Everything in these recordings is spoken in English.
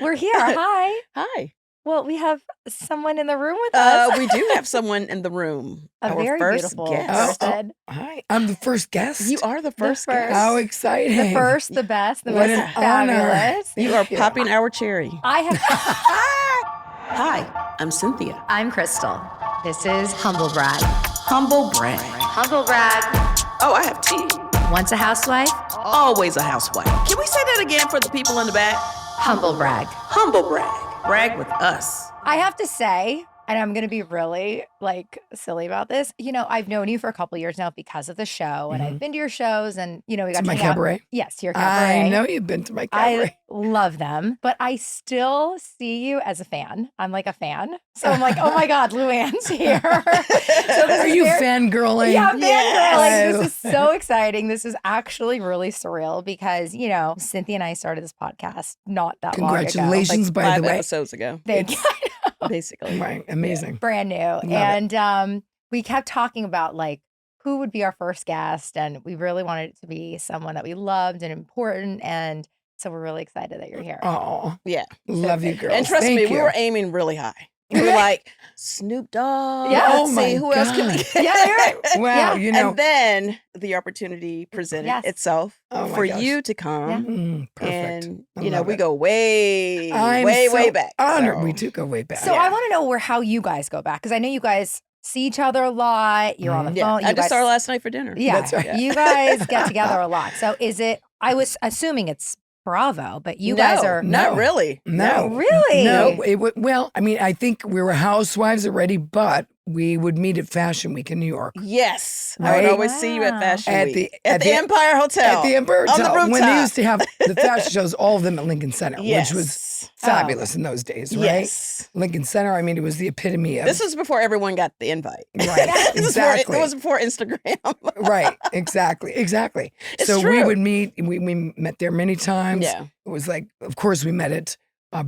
We're here. Hi. Hi. Well, we have someone in the room with us. We do have someone in the room. A Our very first beautiful guest. person. Hi, I'm the first guest. You are the first first. guest. How exciting! The first, the best, the What most an honor. fabulous. You are Thank you. popping our cherry. I have. Hi, I'm Cynthia. I'm Crystal. This is Humble Brag. Humble brag. Humble Brag. Oh, I have tea. Once a housewife, Always a housewife. Can we say that again for the people in the back? Humble Brag. Humble brag. Brag with us. I have to say, and I'm going to be really silly about this. You know, I've known you for a couple years now because of the show, and I've been to your shows, and we got To my hang out. cabaret? Yes, your cabaret. I know you've been to my cabaret. I love them, but I still see you as a fan. I'm like a fan. So I'm like, oh my God, Luann's here. So this Are is you very- fangirling? Yeah, fangirling. Yes. This is so exciting. This is actually really surreal because, Cynthia and I started this podcast not that long ago. Congratulations, by 5 the way. episodes ago, Thank you. basically. Right, amazing. Brand new. And we kept talking about who would be our first guest. And we really wanted it to be someone that we loved and important. And so we're really excited that you're here. Oh, Yeah. love you, girls. And trust Thank me, you. we were aiming really high. We were like, Snoop Dogg. Yeah. Let's Oh my see who else can God. we Yeah, you're right. Wow, Yeah. And then the opportunity presented Yes. itself Oh my for gosh. you to come. Perfect. And, I we love it. go way, I'm way, so way back. Honored. So- We do go way back. So I want to know how you guys go back because I know you guys see each other a lot. You're on the Yeah, phone. I You just guys, saw her last night for dinner. Yeah, That's right. You guys get together a lot. So is it? I was assuming it's Bravo, but you guys are not really. No. really. No, well, I mean, I think we were housewives already, but we would meet at Fashion Week in New York. Yes, I Right? would always see you at Wow. Fashion At Week the- at the the- Empire Hotel. At the Empire on the Hotel, when they rooftop. used to have the fashion shows, all of them at Lincoln Center, Yes. which was fabulous in those days, right? Yes. Lincoln Center, I mean, it was the epitome of This was before everyone got the invite. right, This is exactly. it was before Instagram. Right, exactly. It's So we true. would meet. We met there many times. Yeah. It was like, of course, we met at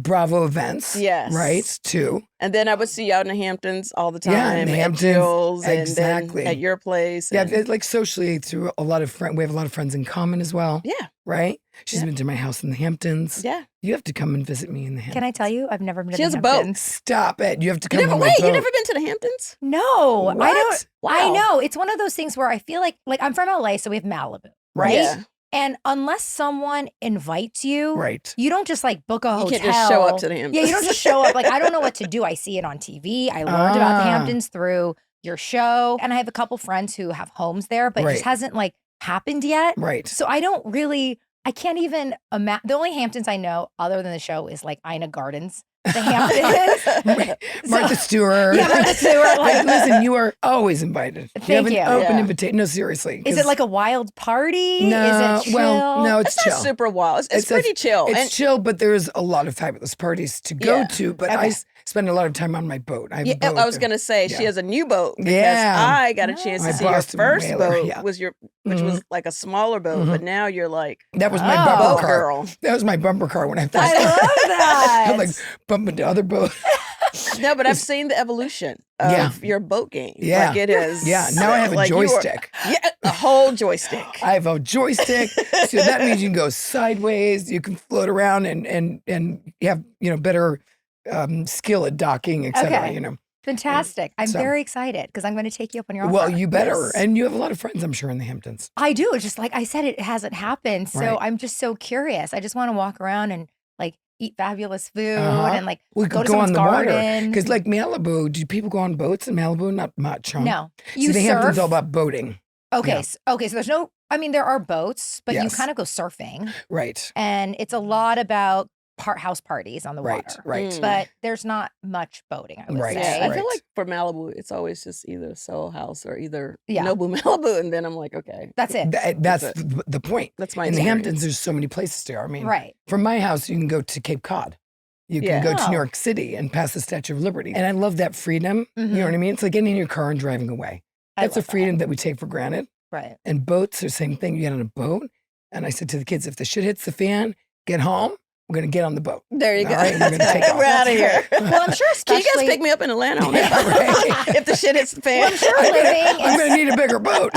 Bravo events. Yes. Right, too. And then I would see you out in the Hamptons all the time. Yeah, in the at Hamptons, Jill's exactly. And then at your place. Yeah, and- it's like socially through a lot of friends. We have a lot of friends in common as well. yeah. Right? She's Yeah. been to my house in the Hamptons. Yeah. You have to come and visit me in the Hamptons. Can I tell you? I've never been to She the has a boat. Hamptons. Stop it. You have to You come never on my wait. You boat. never been to the Hamptons? No, I What? don't. I Wow. know. It's one of those things where I feel like I'm from LA, so we have Malibu, right? Yeah. And unless someone invites you, Right. you don't just book a You hotel. can't just show up to the Hamptons. Yeah, you don't just show up. I don't know what to do. I see it on TV. I learned about the Ah. Hamptons through your show. And I have a couple friends who have homes there, but it just Right. hasn't happened yet. Right. So I can't even imagine. The only Hamptons I know other than the show is Ina Gardens. The Hamptons. Martha Stewart. Yeah, Martha Stewart. Listen, you are always invited. Thank you have an you. open Yeah. invitation. No, seriously. Is 'cause it a wild party? No, Is it chill? well, no, it's It's chill. not super wild. It's It's a- pretty chill. It's And chill, but there's a lot of fabulous parties to go Yeah. to. But Okay. I spend a lot of time on my boat. I have yeah, a boat. I was gonna say she Yeah. has a new boat because Yeah. I got a chance My to see your Boston first Whaler, boat yeah. which Mhm. was like a smaller boat, but now you're like That was my Oh. bumper boat car. girl. That was my bumper car when I first I love that. I like bumping to other boats. No, but I've seen the evolution of Yeah. your boat game. Yeah. Like it is. Yeah, now I have a like you are- joystick. Yeah, a whole joystick. I have a joystick, so that means you can go sideways. You can float around and you have better skill at docking, etc. Okay. Fantastic. I'm So- very excited because I'm going to take you up on your offer. Well, you better, Yes. and you have a lot of friends, I'm sure, in the Hamptons. I do. It's just like I said, it hasn't happened. So Right. I'm just so curious. I just want to walk around and eat fabulous food Uh-huh. and We go could to go on someone's the water garden. because, like Malibu, do people go on boats in Malibu? Not much. Huh? No, See, you the Hamptons surf. all about boating, Okay, yeah. okay. So there's no. I mean, there are boats, but you Yes. kind of go surfing, right? and it's a lot about house parties on the Right, water. right. Mm. But there's not much boating. I would Right, say. Yeah, I feel right. like for Malibu, it's always just either Soho House or either Yeah. Nobu Malibu, and then I'm like, okay, That's it. That's That's the point. that's my In the experience. Hamptons, there's so many places there. I mean, Right. from my house, you can go to Cape Cod. You can Yeah. go to Oh. New York City and past the Statue of Liberty. And I love that freedom. You know what I mean? It's like getting in your car and driving away. I That's a love that. freedom that we take for granted. Right. And boats are the same thing. You get on a boat. And I said to the kids, if the shit hits the fan, get home. we're going to get on the boat. There you All go. right, we're gonna take off. We're out of here. Well, I'm sure Can you guys especially pick me up in Atlanta on Yeah, that? right. If the shit hits the fan. well, I'm sure living I'm in going to need a bigger boat.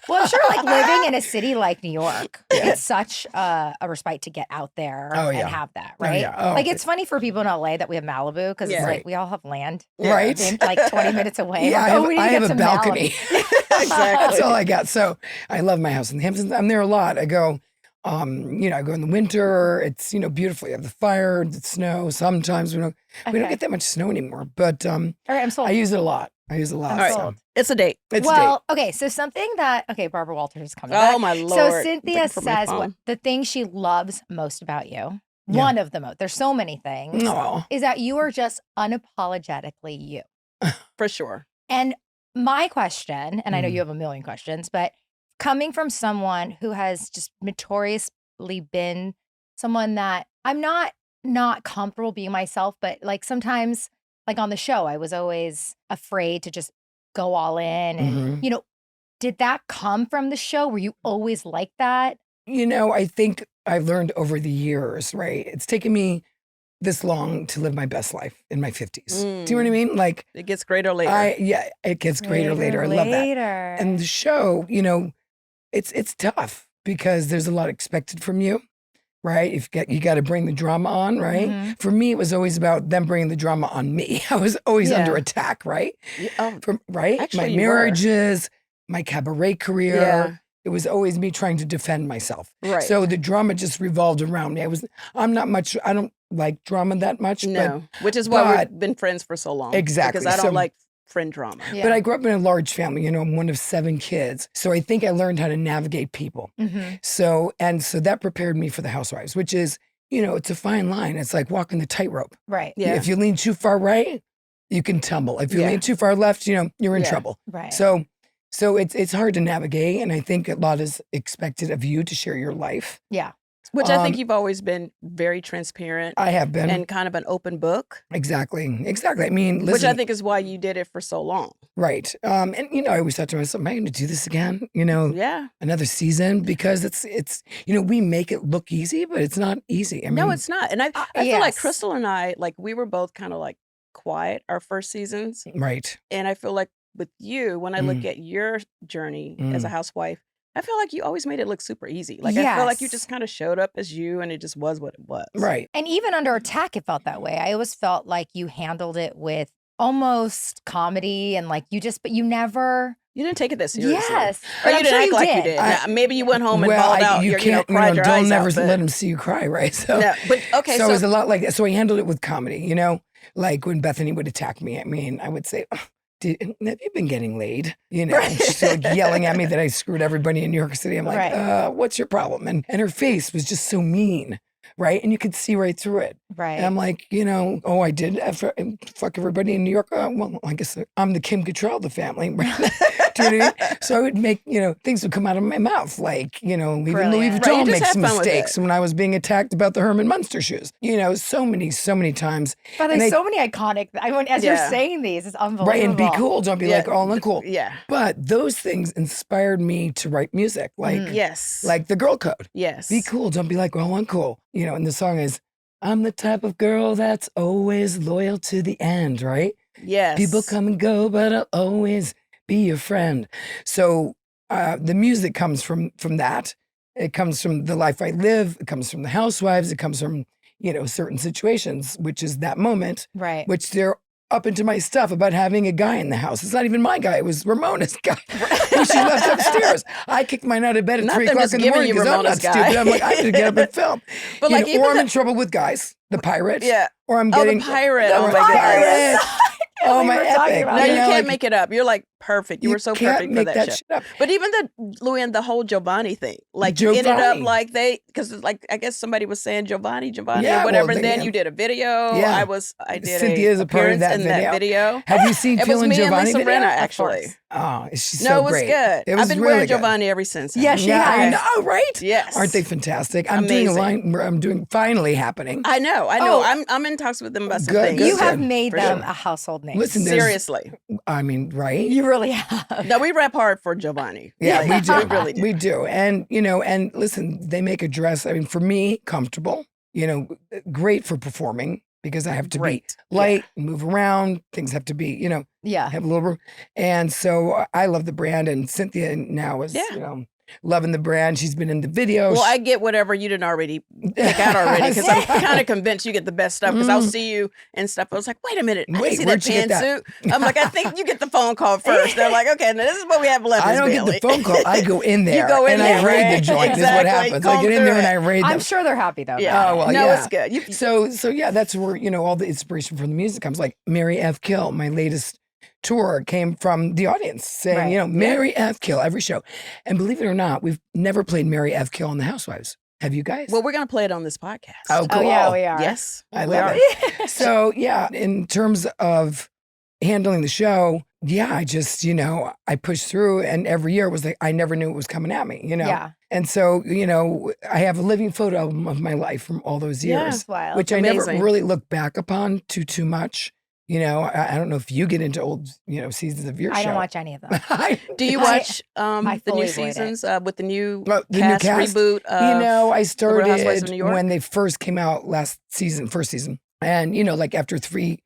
well, I'm sure like living in a city like New York, it's such a respite to get out there Oh, yeah. and have that, Oh, right? yeah. Oh, Like it's funny for people in LA that we have Malibu because Yeah. it's Right. like we all have land, Right. in, like 20 minutes away. Yeah, Like, we need I to have get a to balcony. Malibu. That's all I got. So I love my house in the Hamptons. I'm there a lot. I go, I go in the winter. It's, beautiful. You have the fire, the snow. Sometimes we don't Okay. get that much snow anymore, but All right, I'm sold. I use it a lot. I use it a lot. I'm All right. So sold. It's a date. it's Well, okay, so something that Barbara Walters is coming Oh, back. my Lord. So I'm Cynthia looking for my says phone. the thing she loves most about you, Yeah. one of the most, there's so many things, No. is that you are just unapologetically you. For sure. And my question, and I know Mm. you have a million questions, but coming from someone who has just notoriously been someone that I'm not comfortable being myself, but like sometimes, like on the show, I was always afraid to just go all in. And, Mhm. did that come from the show? Were you always like that? I think I've learned over the years, right? It's taken me this long to live my best life in my 50s. Do you know what I mean? Like, It gets greater later. it gets greater later. I love that. Later. And the show, it's tough because there's a lot expected from you, right? You got to bring the drama on, right? Mhm. For me, it was always about them bringing the drama on me. I was always Yeah. under attack, right? Oh, Right? Actually, My you were. marriages, my cabaret career. Yeah. It was always me trying to defend myself. right. So the drama just revolved around me. I don't like drama that much, no, which is why but- we've been friends for so long. Exactly. Because I don't So- like friend drama. Yeah. but I grew up in a large family. I'm one of 7 kids. So I think I learned how to navigate people. Mhm. So that prepared me for the Housewives, which is, it's a fine line. It's like walking the tightrope. Right. Yeah. If you lean too far right, you can tumble. If you Yeah. lean too far left, you're in Yeah. trouble. Right. So it's hard to navigate, and I think a lot is expected of you to share your life. yeah. Which I think Um, you've always been very transparent I have been and kind of an open book, exactly. I mean, listen, which I think is why you did it for so long. right. And I always thought to myself, am I going to do this again? Yeah. Another season, because it's we make it look easy, but it's not easy. I mean, No, it's not. And I feel like yes. Crystal and I, like, we were both kind of like quiet our first seasons. right. And I feel like with you, when I look at your journey as a housewife, I feel like you always made it look super easy. Like, I feel like you Yes. just kind of showed up as you and it just was what it was. Right. And even under attack, it felt that way. I always felt like you handled it with almost comedy and like but you never. You didn't take it that seriously. Yes. Or But you I'm didn't sure act you like you did. did. Now, maybe you went home and well, bawled out. you Your, can't, cried your don't eyes never out. but- let them see you cry, right? So, No, but okay, so it was so a lot like that. So I handled it with comedy, like when Bethany would attack me. I mean, I would say, "Oh, have you been getting laid? And she's like yelling at me that I screwed everybody in New York City. I'm like, Right. what's your problem? And her face was just so mean, right? And you could see right through it. Right. And I'm like, I did fuck everybody in New York. Well, I guess I'm the Kim Cattrall of the family. Do you know what I mean? So I would make, things would come out of my mouth. Like, even Louis Brilliant. Vuitton Right, you just makes had some fun with mistakes it. when I was being attacked about the Herman Munster shoes. So many times. But and there's I- so many iconic. As you're Yeah. saying these, it's unbelievable. Right, and be cool. Don't be Yeah, like, oh, I'm cool. yeah. But those things inspired me to write music. Like, Yes. like the girl code. yes. Be cool. Don't be like, well, I'm cool. And the song is, I'm the type of girl that's always loyal to the end, right? Yes. People come and go, but I'll always be your friend. So the music comes from that. It comes from the life I live. It comes from the Housewives. It comes from, certain situations, which is that moment, Right. which they're up into my stuff about having a guy in the house. It's not even my guy. It was Ramona's guy who she left upstairs. I kicked mine out of bed at Not 3 them o'clock just in the giving morning you because I'm not Ramona's guy. stupid. I'm like, I have to get up and film. But like, even or I'm the- in trouble with guys, the pirate. Yeah. Or I'm Oh, getting the pirate. the Oh, my goodness. pirate. Oh, we my were talking epic. about No, you Yeah, can't make it up. You're like perfect. You were so can't perfect for make that, show. shit up. But even Luann, the whole Jovani thing, like you ended up Jovani. like because like I guess somebody was saying Jovani Yeah, or whatever. well, and then you did a video. Yeah. I did Cynthia is a part of appearance that in video. that video. Have you seen It was Phil and me and Jovani Lisa video? Rinna, Of actually. course. Oh, she's No, so it was great. good. It was I've been really wearing good. Jovani ever since. Yeah, she Yeah, I has. know, right? Yes. Aren't they fantastic? I'm doing a Amazing. line. I'm doing finally happening. I know. Oh. I'm in talks with them about some Good, things. good, You have good. made For them sure. a household name. Listen, there's- Seriously. I mean, right? You really have. No, we rap hard for Jovani. Yeah, Like, we do. We really do. We do. And, and listen, they make a dress, I mean, for me, comfortable. great for performing because I have to be Great. light, move around. Things have to be, Yeah. have a little room. And so I love the brand. And Cynthia now is, loving the brand. She's been in the video. Well, I get whatever you didn't already pick out already because I'm kind of convinced you get the best stuff because I'll see you and stuff. I was like, wait a minute, I didn't see that pantsuit. I'm like, I think you get the phone call first. They're like, okay, now this is what we have left. I don't get the phone call. I go in there. You go in and there, I raid the joint. Exactly. Is what happens. I get in there and I raid them. I'm sure they're happy though. Yeah. Oh, well, no, yeah. it's good. So yeah, that's where, all the inspiration from the music comes. Like Mary F. Kill, my latest tour came from the audience saying, Mary F. Kill every show. And believe it or not, we've never played Mary F. Kill on the Housewives. Have you guys? Well, we're going to play it on this podcast. Oh, cool. Oh, yeah, we are. Yes. I love it. So yeah, in terms of handling the show, I just, I pushed through and every year it was like, I never knew it was coming at me, Yeah. And so, I have a living photo album of my life from all those years, Wild. which I never really look back upon too much. I don't know if you get into old, seasons of your show. I don't watch any of them. Do you watch the new fully avoid seasons with the new the new cast cast reboot? I Housewives started of New York? when they first came out first season. And, like after 3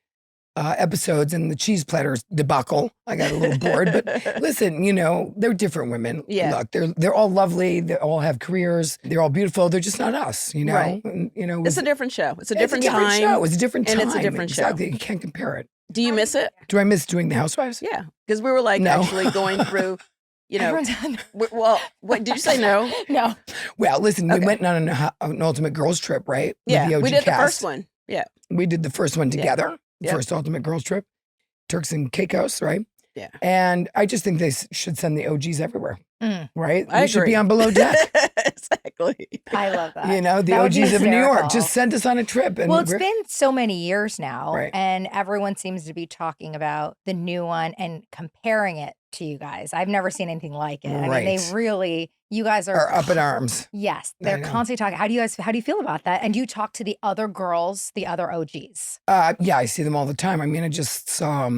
episodes and the cheese platter debacle, I got a little bored. But listen, they're different women. Yeah. Look, they're all lovely. They all have careers. They're all beautiful. They're just not us, Right. And, It's a different show. It's a it's different a different time. show. It's a different time. And it's a different show. Exactly. You can't compare it. Do you miss it? Do I miss doing the Housewives? Yeah. Because we were like No. actually going through, Everyone's done. well, what did you say no? No. Well, listen, we Okay. went on an Ultimate Girls trip, right? With Yeah. the OG We did the cast. first one. Yeah. We did the first one together, Yep. first Ultimate Girls trip, Turks and Caicos, right? Yeah. And I just think they should send the OGs everywhere, right? I We should agree. be on Below Deck. Exactly. I love that. The That would be OGs of New York. hysterical. Just send us on a trip. And Well, it's been so many years now, Right. and everyone seems to be talking about the new one and comparing it to you guys. I've never seen anything like it. I mean, Right. they really, you guys are up in arms. Yes, I they're know. constantly talking. How do you feel about that? And do you talk to the other girls, the other OGs? Yeah, I see them all the time. I mean, I just saw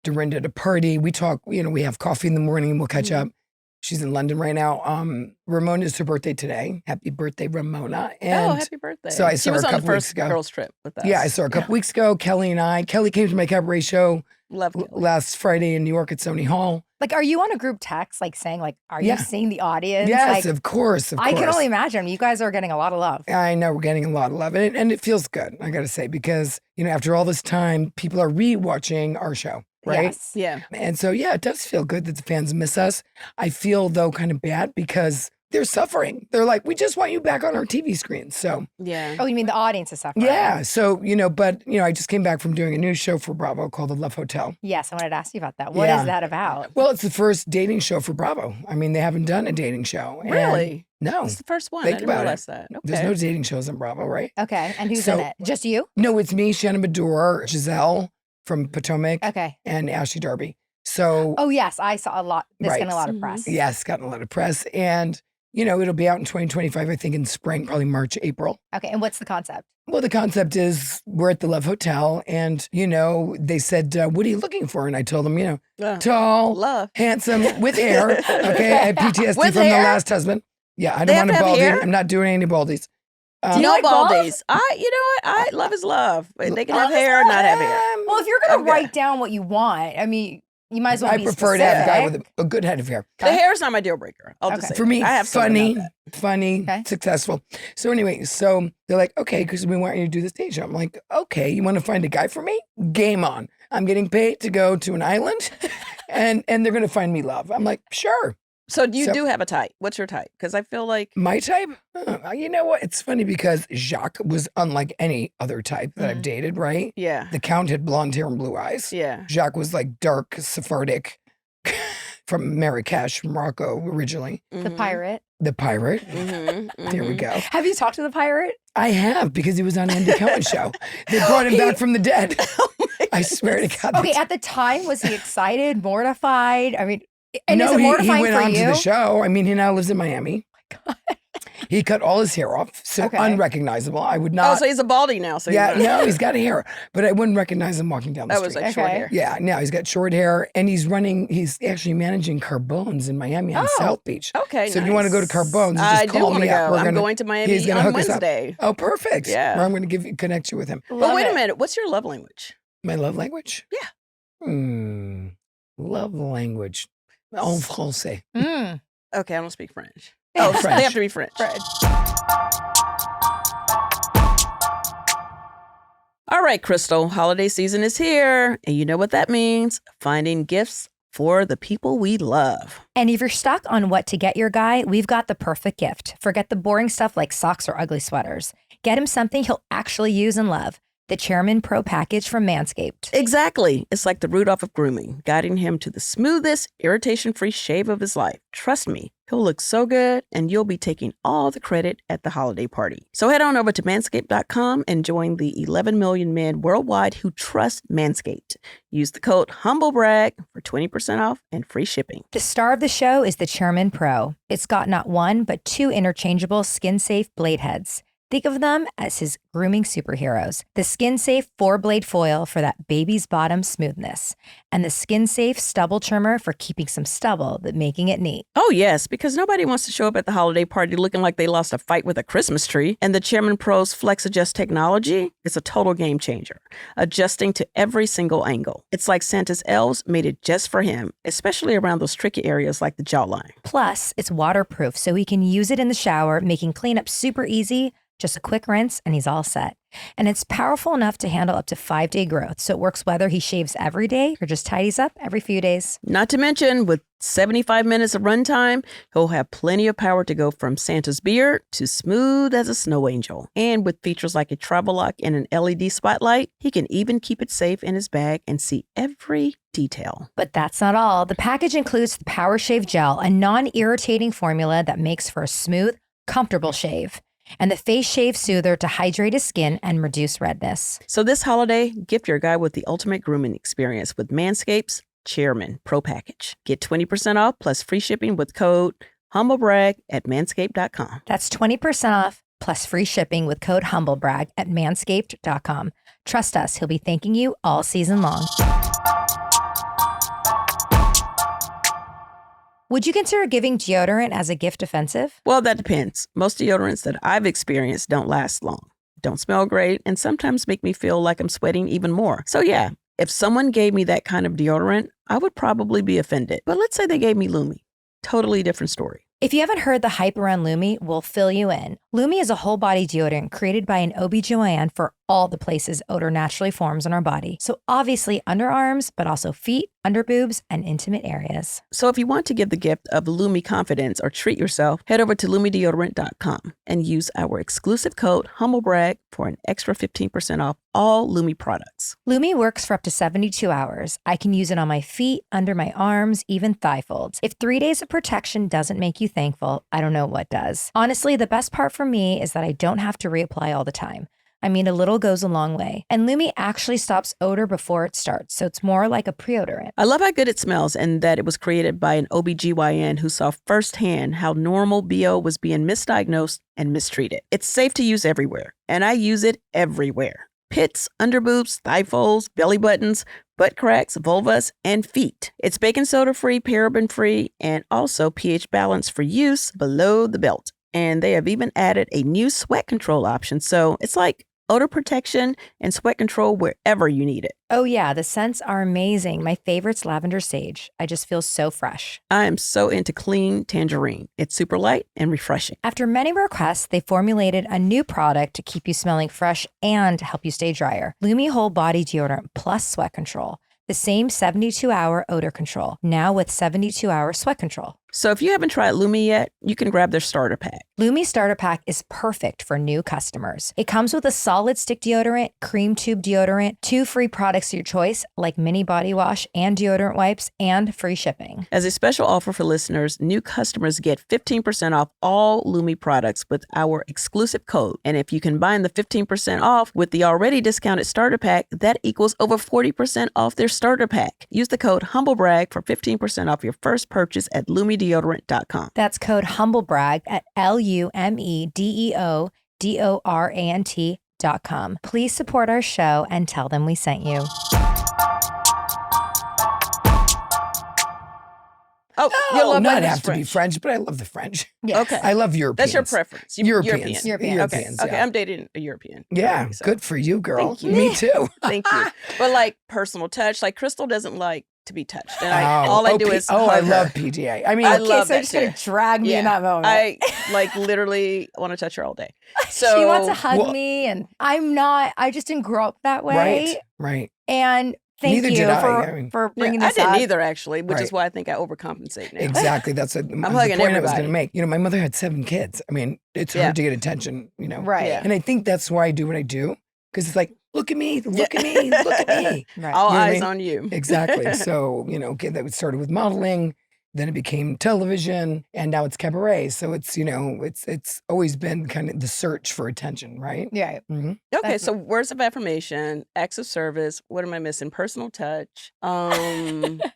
Dorinda at a party. We talk, we have coffee in the morning and we'll catch up. She's in London right now. Ramona is her birthday today. Happy birthday, Ramona. And happy birthday. so I She saw was her a on the couple weeks first ago. girls trip with us. Yeah, I saw her a couple weeks ago. Kelly and I. Kelly came to my cabaret show Love Kelly. last Friday in New York at Sony Hall. Like, are you on a group text, like saying, like, are you Yeah. seeing the audience? Yes, Like, of course. I can only imagine. You guys are getting a lot of love. I know we're getting a lot of love, and it feels good, I got to say, because, after all this time, people are re-watching our show, right? Yes. Yeah. And so, yeah, it does feel good that the fans miss us. I feel, though, kind of bad because they're suffering. They're like, we just want you back on our TV screens. So, Yeah. Oh, you mean the audience is suffering? yeah. So, but, I just came back from doing a new show for Bravo called The Love Hotel. Yes, I wanted to ask you about that. What is Yeah. that about? Well, it's the first dating show for Bravo. I mean, they haven't done a dating show. And Really? no. It's the first one. Think I didn't about realize it. that. Okay. There's no dating shows on Bravo, right? Okay, and who's So- in it? Just you? No, it's me, Shannon Bedore, Giselle from Potomac, Okay. and Ashley Darby. So, Oh, yes, I saw a lot. This Right. getting a lot of Mhm. press. yes, gotten a lot of press. And, it'll be out in 2025, I think in spring, probably March, April. Okay, and what's the concept? Well, the concept is we're at the Love Hotel and, they said, what are you looking for? And I told them, tall, Love. handsome, with hair. Okay, I had PTSD With from hair? the last husband. Yeah, I They don't have want a to have baldy. hair? I'm not doing any baldies. Do you No like balls? baldies. You know what? Love is love. They can have hair or not have hair. Well, if you're going to Okay. write down what you want, I mean, you might as well I be prefer to have a guy specific. with a good head of hair. The hair is not my deal breaker. I'll just Okay. say For me, I have something about funny, Okay. successful. So anyway, so they're like, okay, because we want you to do the stage show. I'm like, okay, you want to find a guy for me? Game on. I'm getting paid to go to an island, and they're going to find me love. I'm like, sure. So you So- do have a type. What's your type? Because I feel like My type? You know what? It's funny because Jacques was unlike any other type that I've dated, right? yeah, The Count had blonde hair and blue eyes. yeah. Jacques was like dark Sephardic from Marrakesh, Morocco originally. The pirate. The pirate. Mm-hmm, There we go. Have you talked to the pirate? I have because he was on Andy Cohen's show. They brought him back from the dead. Oh I swear to God. Okay, at the time, was he excited, mortified? I mean, and no, is it he mortifying went for on you? to the show. I mean, he now lives in Miami. He cut all his hair off, so unrecognizable. I would not. Oh, so he's a baldy now. So no, he's got hair, but I wouldn't recognize him walking down the street. That was like short hair. Yeah, now he's got short hair, and he's actually managing Carbone's in Miami on South Beach. Okay, so if you want to go to Carbone's, I just do call want to me up. go. I'm going to Miami on Wednesday. Oh, perfect. Yeah. Or I'm going to connect you with him. But wait a minute. What's your love language? My love language? Yeah. Love language. En français. Okay, I don't speak French. Oh, French. They have to be French. All right, Crystal, holiday season is here. And you know what that means. Finding gifts for the people we love. And if you're stuck on what to get your guy, we've got the perfect gift. Forget the boring stuff like socks or ugly sweaters. Get him something he'll actually use and love. The Chairman Pro package from Manscaped. Exactly. It's like the Rudolph of grooming, guiding him to the smoothest, irritation-free shave of his life. Trust me, he'll look so good, and you'll be taking all the credit at the holiday party. So head on over to manscaped.com and join the 11 million men worldwide who trust Manscaped. Use the code HumbleBrag for 20% off and free shipping. The star of the show is the Chairman Pro. It's got not one, but two interchangeable skin-safe blade heads. Think of them as his grooming superheroes. The skin-safe 4-blade foil for that baby's bottom smoothness. And the skin-safe stubble trimmer for keeping some stubble, but making it neat. Oh, yes, because nobody wants to show up at the holiday party looking like they lost a fight with a Christmas tree. And the Chairman Pro's Flex Adjust technology is a total game changer, adjusting to every single angle. It's like Santa's elves made it just for him, especially around those tricky areas like the jawline. Plus, it's waterproof, so he can use it in the shower, making cleanup super easy. Just a quick rinse and he's all set. And it's powerful enough to handle up to 5-day growth. So it works whether he shaves every day or just tidies up every few days. Not to mention, with 75 minutes of runtime, he'll have plenty of power to go from Santa's beard to smooth as a snow angel. And with features like a travel lock and an LED spotlight, he can even keep it safe in his bag and see every detail. But that's not all. The package includes the Power Shave Gel, a non-irritating formula that makes for a smooth, comfortable shave. And the Face Shave Soother to hydrate his skin and reduce redness. So this holiday, gift your guy with the ultimate grooming experience with Manscaped's Chairman Pro Package. Get 20% off plus free shipping with code HumbleBrag at manscaped.com. That's 20% off plus free shipping with code HumbleBrag at manscaped.com. Trust us, he'll be thanking you all season long. Would you consider giving deodorant as a gift offensive? Well, that depends. Most deodorants that I've experienced don't last long, don't smell great, and sometimes make me feel like I'm sweating even more. So yeah, if someone gave me that kind of deodorant, I would probably be offended. But let's say they gave me Lume. Totally different story. If you haven't heard the hype around Lume, we'll fill you in. Lume is a whole body deodorant created by an OBGYN for all the places odor naturally forms in our body. So obviously underarms, but also feet, underboobs, and intimate areas. So if you want to give the gift of Lume confidence or treat yourself, head over to lumedeodorant.com and use our exclusive code HumbleBrag for an extra 15% off all Lume products. Lume works for up to 72 hours. I can use it on my feet, under my arms, even thigh folds. If 3 days of protection doesn't make you thankful, I don't know what does. Honestly, the best part for me is that I don't have to reapply all the time. I mean, a little goes a long way. And Lume actually stops odor before it starts, so it's more like a pre-odorant. I love how good it smells and that it was created by an OBGYN who saw firsthand how normal BO was being misdiagnosed and mistreated. It's safe to use everywhere, and I use it everywhere. Pits, underboobs, thigh folds, belly buttons, butt cracks, vulvas, and feet. It's baking soda free, paraben free, and also pH balanced for use below the belt. And they have even added a new sweat control option. So it's like odor protection and sweat control wherever you need it. Oh yeah, the scents are amazing. My favorite's lavender sage. I just feel so fresh. I am so into clean tangerine. It's super light and refreshing. After many requests, they formulated a new product to keep you smelling fresh and help you stay drier. Lume Whole Body Deodorant plus Sweat Control. The same 72-hour odor control, now with 72-hour sweat control. So if you haven't tried Lume yet, you can grab their starter pack. Lume Starter Pack is perfect for new customers. It comes with a solid stick deodorant, cream tube deodorant, 2 free products of your choice, like mini body wash and deodorant wipes, and free shipping. As a special offer for listeners, new customers get 15% off all Lume products with our exclusive code. And if you combine the 15% off with the already discounted starter pack, that equals over 40% off their starter pack. Use the code HumbleBrag for 15% off your first purchase at lumedeodorant.com. lumedeodorant.com. That's code HumbleBrag at LumeDeodorant.com. Please support our show and tell them we sent you. Oh, you love not English have to be French. French, but I love the French. Yes. Okay. I love Europeans. That's your preference. Europeans. Europeans. Okay, yeah. I'm dating a European. Yeah, So, good for you, girl. Thank you. Me too. Thank you. But like personal touch, like Crystal doesn't like to be touched. And all I do is hug I her. love PDA. I mean, I Okay, love so that you're just going too. to drag me in that moment. I like literally want to touch her all day. So she wants to hug me, and I just didn't grow up that way. Right. And thank Neither you did I. for, I mean- for Yeah, bringing I this didn't up. either, actually, which is Right. why I think I overcompensate now. Exactly. That's the point hugging I was going to everybody. make. You know, my mother had 7 kids. I mean, it's Yeah. hard to get attention, you know. Right. Yeah. And I think that's why I do what I do. Because it's like, look at me, look at me, look at me. Right. All You know what I eyes mean? on you. Exactly. So, you know, okay, that started with modeling, then it became television, and now it's cabaret. So it's, you know, it's always been kind of the search for attention, right? Yeah. Mm-hmm. Okay, That's- so words of affirmation, acts of service. What am I missing? Personal touch. No,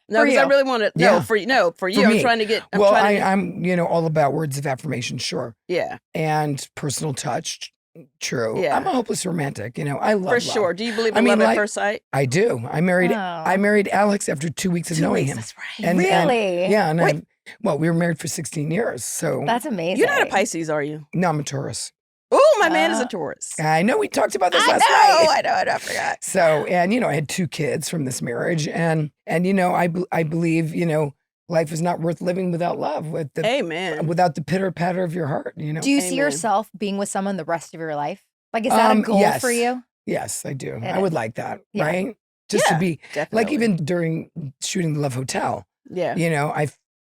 because I you. really want to. Yeah. No, for you. No, for you. For I'm me. trying to get. Well, trying to, I'm, you know, all about words of affirmation, sure. yeah, And personal touch, true. Yeah. I'm a hopeless romantic, you know. I love for love. sure. Do you believe I in mean, love at like- first sight? I do. I married Oh. Alex after 2 weeks of 2 knowing weeks, him. That's right. And- Really? Yeah, and Wait. well, we were married for 16 years. So That's amazing. You're not a Pisces, are you? no, I'm a Taurus. Oh, my man is a Taurus. I know we talked about this I last know. night. I know. I forgot. So, and you know, I had 2 kids from this marriage, and you know, I believe, you know, life is not worth living without love, Amen. without the pitter patter of your heart. You know. Do you see Amen. yourself being with someone the rest of your life? Like, is that a goal yes. for you? Yes, I do. It I would is. like that, Yeah. right? Just Yeah, to be Definitely. like, even during shooting the Love Hotel, Yeah. you know, I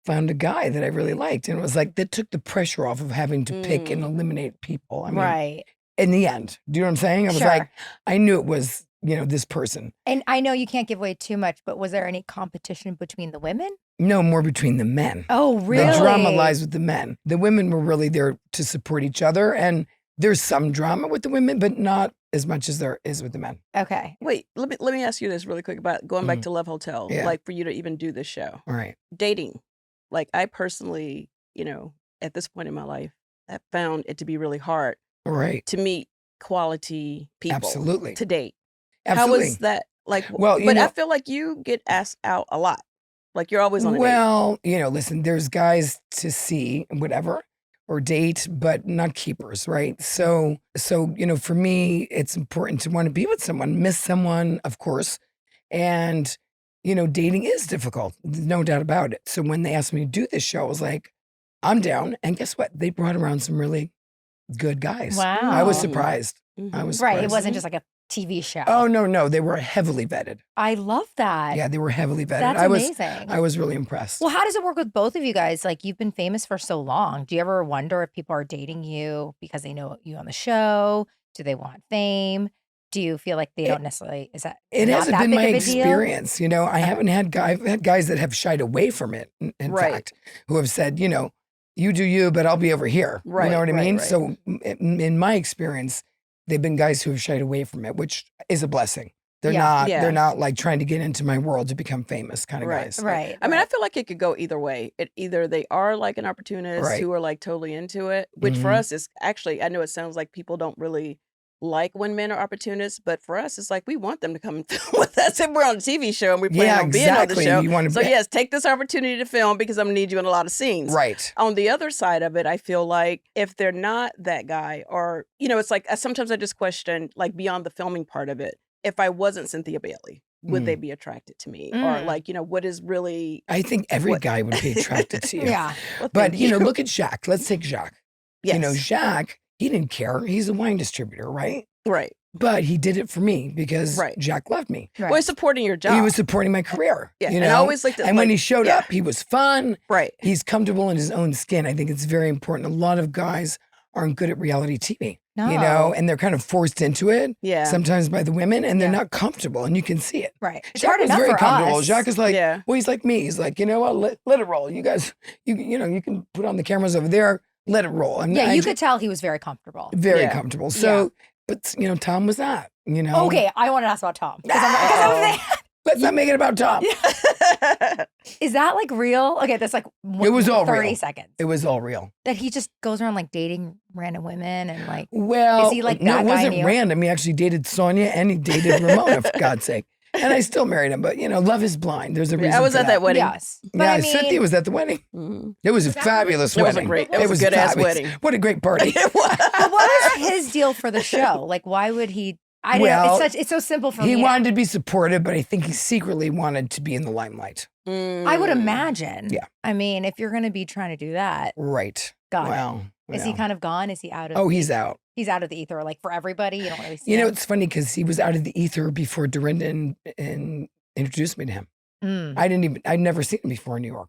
found a guy that I really liked, and it was like that took the pressure off of having to pick and eliminate people. I mean, Right. in the end, do you know what I'm saying? I was Sure. like, I knew it was, you know, this person. And I know you can't give away too much, but was there any competition between the women? No, more between the men. Oh, really? The drama lies with the men. The women were really there to support each other, and there's some drama with the women, but not as much as there is with the men. Okay. Wait, let me ask you this really quick about going back to Love Hotel. Yeah. Like, for you to even do this show. All right. Dating. Like, I personally, you know, at this point in my life, have found it to be really hard All right. to meet quality people. Absolutely. To date. Absolutely. How is that? Like, Well, you but know- I feel like you get asked out a lot. Like, you're always on a date. Well, you know, listen, there's guys to see, whatever, or date, but not keepers, right? So, you know, for me, it's important to want to be with someone, miss someone, of course. And, you know, dating is difficult, no doubt about it. So when they asked me to do this show, I was like, I'm down. And guess what? They brought around some really good guys. Wow. I was Mhm. surprised. Mhm. I was Right. surprised. It wasn't just like a TV show. Oh, no. They were heavily vetted. I love that. Yeah, they were heavily vetted. That's amazing. I was really impressed. Well, how does it work with both of you guys? Like, you've been famous for so long. Do you ever wonder if people are dating you because they know you on the show? Do they want fame? Do you feel like they don't necessarily? Is that It not hasn't that been big my of a deal? experience. You know, I haven't had I've had guys that have shied away from it, in Right. fact, who have said, you know, you do you, but I'll be over here. Right, You know what I right, mean? right. So in my experience, they've been guys who have shied away from it, which is a blessing. They're Yeah. Yeah. they're not like trying to get into my world to become famous kind of Right. guys. Right. I mean, I right. feel like it could go either way. Either they are like an opportunist Right. who are like totally into it, which for Mhm. us is actually, I know it sounds like people don't really like when men are opportunists, but for us, it's like we want them to come and film with us. If we're on a TV show and we plan Yeah, on being on the exactly. show. You want to So, yes, take this opportunity to film because I'm going to need you in a lot of scenes. Right. On the other side of it, I feel like if they're not that guy, or, you know, it's like sometimes I just question, like, beyond the filming part of it, if I wasn't Cynthia Bailey, would they be attracted to me? Or, Mm. like, you know, what is really. I think every What- guy would be attracted to you. Yeah. Well, But, thank you know, look at Jacques. Let's take Jacques. Yes. You know, Jacques, he didn't care. He's a wine distributor, right? Right. But he did it for me because Right. Jacques loved me. Right. Well, he's supporting your job. He was supporting my career. Yeah, you and know? I always like to. And when he showed yeah. up, he was fun. Right. He's comfortable in his own skin. I think it's very important. A lot of guys aren't good at reality TV, no. you know, and they're kind of forced into it Yeah. sometimes by the women, and they're Yeah. not comfortable, and you can see it. Right. It's Jacques hard was enough very for comfortable. us. Jacques is like, Yeah. well, he's like me. He's like, you know what? Let it roll. You guys, you know, you can put on the cameras over there. Let it roll. And Yeah, I you ju- could tell he was very comfortable. very Yeah. comfortable. So, but you know, Tom was not. You know, Okay, I want to ask about Tom. 'Cause I'm Let's not make it about Tom. Is that like real? Okay, that's like It was all 30 real. seconds. It was all real. That he just goes around like dating random women and like, Well, is he like no, that it guy wasn't in you? random. He actually dated Sonia and he dated Ramona, for God's sake. And I still married him. But, love is blind. There's a reason I was for at that wedding. Yes. But Yeah, I mean, Cynthia was at the wedding. Mhm. It was a fabulous It was wedding. it was a good ass fabulous. wedding. What a great party. It was. but what was his deal for the show? Like, why would he? I don't know. Well, It's so simple for He me. wanted to be supportive, but I think he secretly wanted to be in the limelight. I would imagine. Yeah. I mean, if you're going to be trying to do that, Right. got it. Well, Is he kind of gone? Is he out of? Oh, he's out. He's out of the ether, like for everybody. You don't really see. him. It's funny because he was out of the ether before Dorinda and introduced me to him. Mm. I'd never seen him before in New York.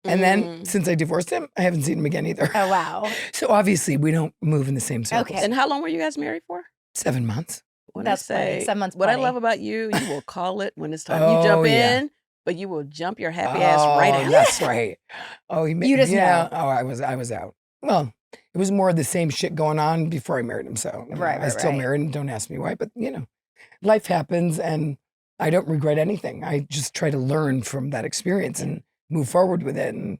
And then since I divorced him, I haven't seen him again either. Oh wow. So obviously we don't move in the same circles. Okay. And how long were you guys married for? 7 months. When That's I plenty. say 7 months. what I plenty. love about you, you will call it when it's time. Oh, You jump yeah. in, but you will jump your happy ass right out. That's right. Oh, You just know. Oh, I was out. Well, it was more of the same shit going on before I married him. So Right, I still right. married him. Don't ask me why, but life happens and I don't regret anything. I just try to learn from that experience and move forward with it. And,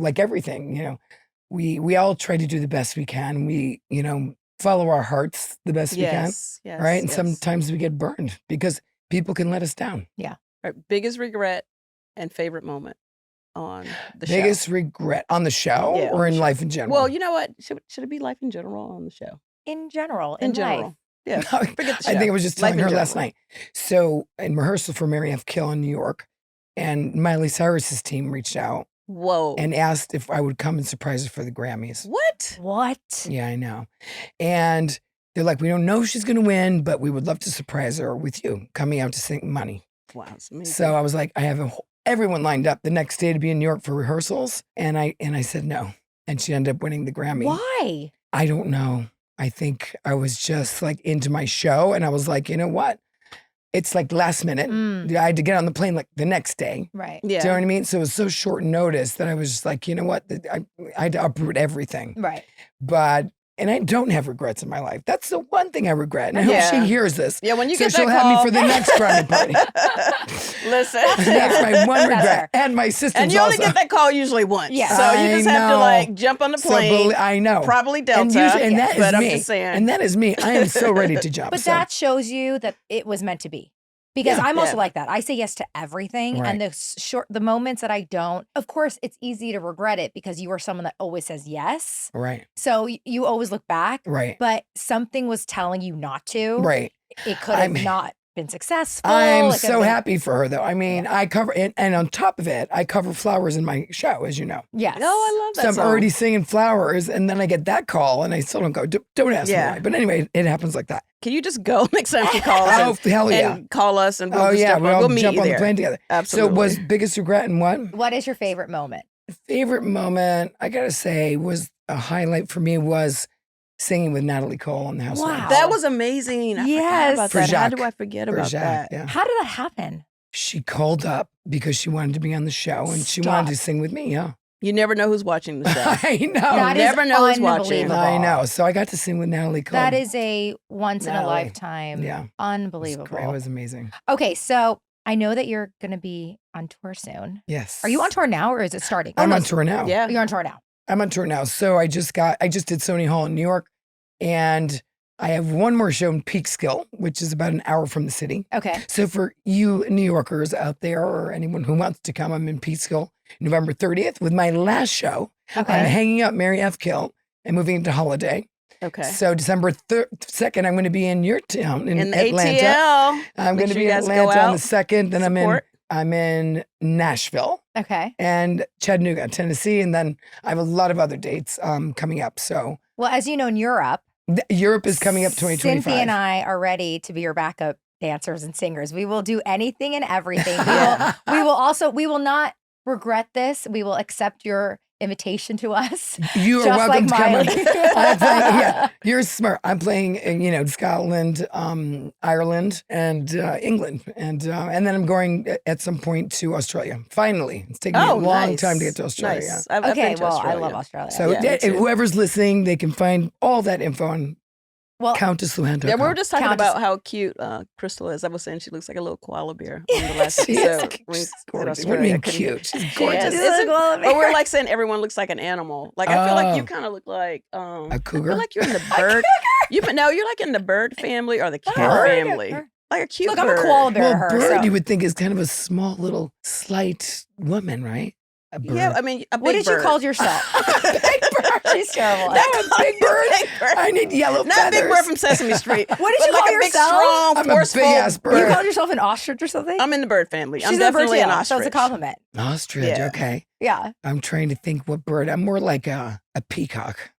like everything, we all try to do the best we can. We, follow our hearts the best we can. Yes, yes. Right. And yes. sometimes we get burned because people can let us down. All right, biggest regret and favorite moment on the show. Biggest regret on the show Yeah, or on in the life in general? Well, you know what? Should it be life in general on the show? In general. In general. Life. Yeah. Forget the show. I think I was just Life telling in her last general. night. So in rehearsal for Mary F. Kill in New York, and Miley Cyrus's team reached out Whoa. and asked if I would come and surprise her for the Grammys. What? What? Yeah, I know. And they're like, we don't know if she's going to win, but we would love to surprise her with you coming out to sing Money. Wow. It's amazing. So I was like, I have everyone lined up the next day to be in New York for rehearsals. And I said no. And she ended up winning the Grammy. Why? I don't know. I think I was just like into my show and I was like, you know what? It's like last minute. I had to get on the plane like the next day. Right. yeah. Do you know what I mean? So it was so short notice that I was just like, you know what? I had to uproot everything. Right. And I don't have regrets in my life. That's the one thing I regret. And I hope Yeah. she hears this. Yeah, when you So get she'll that have call, me for the next Grammy party. Listen. That's my one That's regret. And my sister's And you only also. get that call usually once. Yeah. So you I just have to know. like jump on the So plane. I know. Probably Delta. And, usually, that but is I'm me. just saying. And that is me. I am so ready to jump. But so. that shows you that it was meant to be. Because Yeah. I'm also Yeah. like that. I say yes to everything. Right. And the moments that I don't, of course, it's easy to regret it because you are someone that always says yes. Right. So you always look back. Right. But something was telling you not to. Right. It could have I'm- not been successful. I'm It could so have been- happy for her, though. I mean, I cover it, and on top of it, I cover flowers in my show, as you know. Yes. Oh, I love that So I'm song. already singing flowers, and then I get that call, and I still don't go. Don't ask me Yeah. why. But anyway, it happens like that. Can you just go next time she calls Oh, hell yeah. and call us and we'll Oh, just yeah. jump We on. all We'll meet jump you on the there. plane together. Absolutely. So was biggest regret and what? What is your favorite moment? Favorite moment, I got to say, was a highlight for me was singing with Natalie Cole on the Housewives. Wow. That was amazing. I Yes. forgot about For that. How Jacques. do I forget For about Jacques, that? yeah. How did that happen? She called up because she wanted to be on the show, and she Stop. wanted to sing with me, yeah. You never know who's watching the show. I know. That is never know who's watching. unbelievable. I know. So I got to sing with Natalie Cole. That is a once in a Natalie. lifetime. Yeah. It was Unbelievable. great. It was amazing. Okay, so I know that you're going to be on tour soon. Yes. Are you on tour now or is it starting? I'm Oh, on no, tour now. Yeah. You're on tour now. I'm on tour now. So I just did Sony Hall in New York, and I have one more show in Peekskill, which is about an hour from the city. Okay. So for you New Yorkers out there or anyone who wants to come, I'm in Peekskill November 30th with my last show. I'm Okay. hanging up Mary F. Kill and moving into Holiday. Okay. So December 2nd, I'm going to be in your town in the Atlanta. ATL. I'm Make going to sure be you in guys go Atlanta on the out, 2nd. Then support. I'm in Nashville Okay. and Chattanooga, Tennessee. And then I have a lot of other dates coming up. So Well, as you know, in Europe, Europe is coming up 2025. Cynthia and I are ready to be your backup dancers and singers. We will do anything and everything. Yeah. We will not regret this. We will accept your invitation to us. You are Just welcome like to come. Miley. I'm playing, yeah, you're smart. I'm playing, Scotland, Ireland, and England, and then I'm going at some point to Australia. Finally, it's taken me a long time to get to Australia. Nice. I've Okay, been to well, Australia. I love Australia. So Yeah, me too. whoever's listening, they can find all that info on Well, Countess Luann de Yeah, we were Lesseps. just talking Countess- about how cute Crystal is. I was saying she looks like a little koala bear on the last She is episode. when we she's was in gorgeous. What do you Australia. mean Couldn't- cute? She's She gorgeous. is. She's a koala But we're bear. like saying everyone looks like an animal. Like I feel like you Oh. kind of look like A I cougar? feel like you're in the bird. No, you're like in the bird family or the cat Bird? family. Like a cute Look, bird. I'm a koala bear. Well, her, bird so. you would think is kind of a small little slight woman, right? A bird. Yeah, I mean, a big What did you bird. call yourself? Big bird. She's terrible. That was Big Bird. Big bird. I need yellow Not feathers. Big Bird from Sesame Street. What did but you like call a big, yourself? strong, I'm a forceful big-ass bird. You called yourself an ostrich or something? I'm in the bird family. She's I'm a bird definitely an too, ostrich. so it's a compliment. Ostrich, Yeah. okay. Yeah. I'm trying to think what bird. I'm more like a peacock.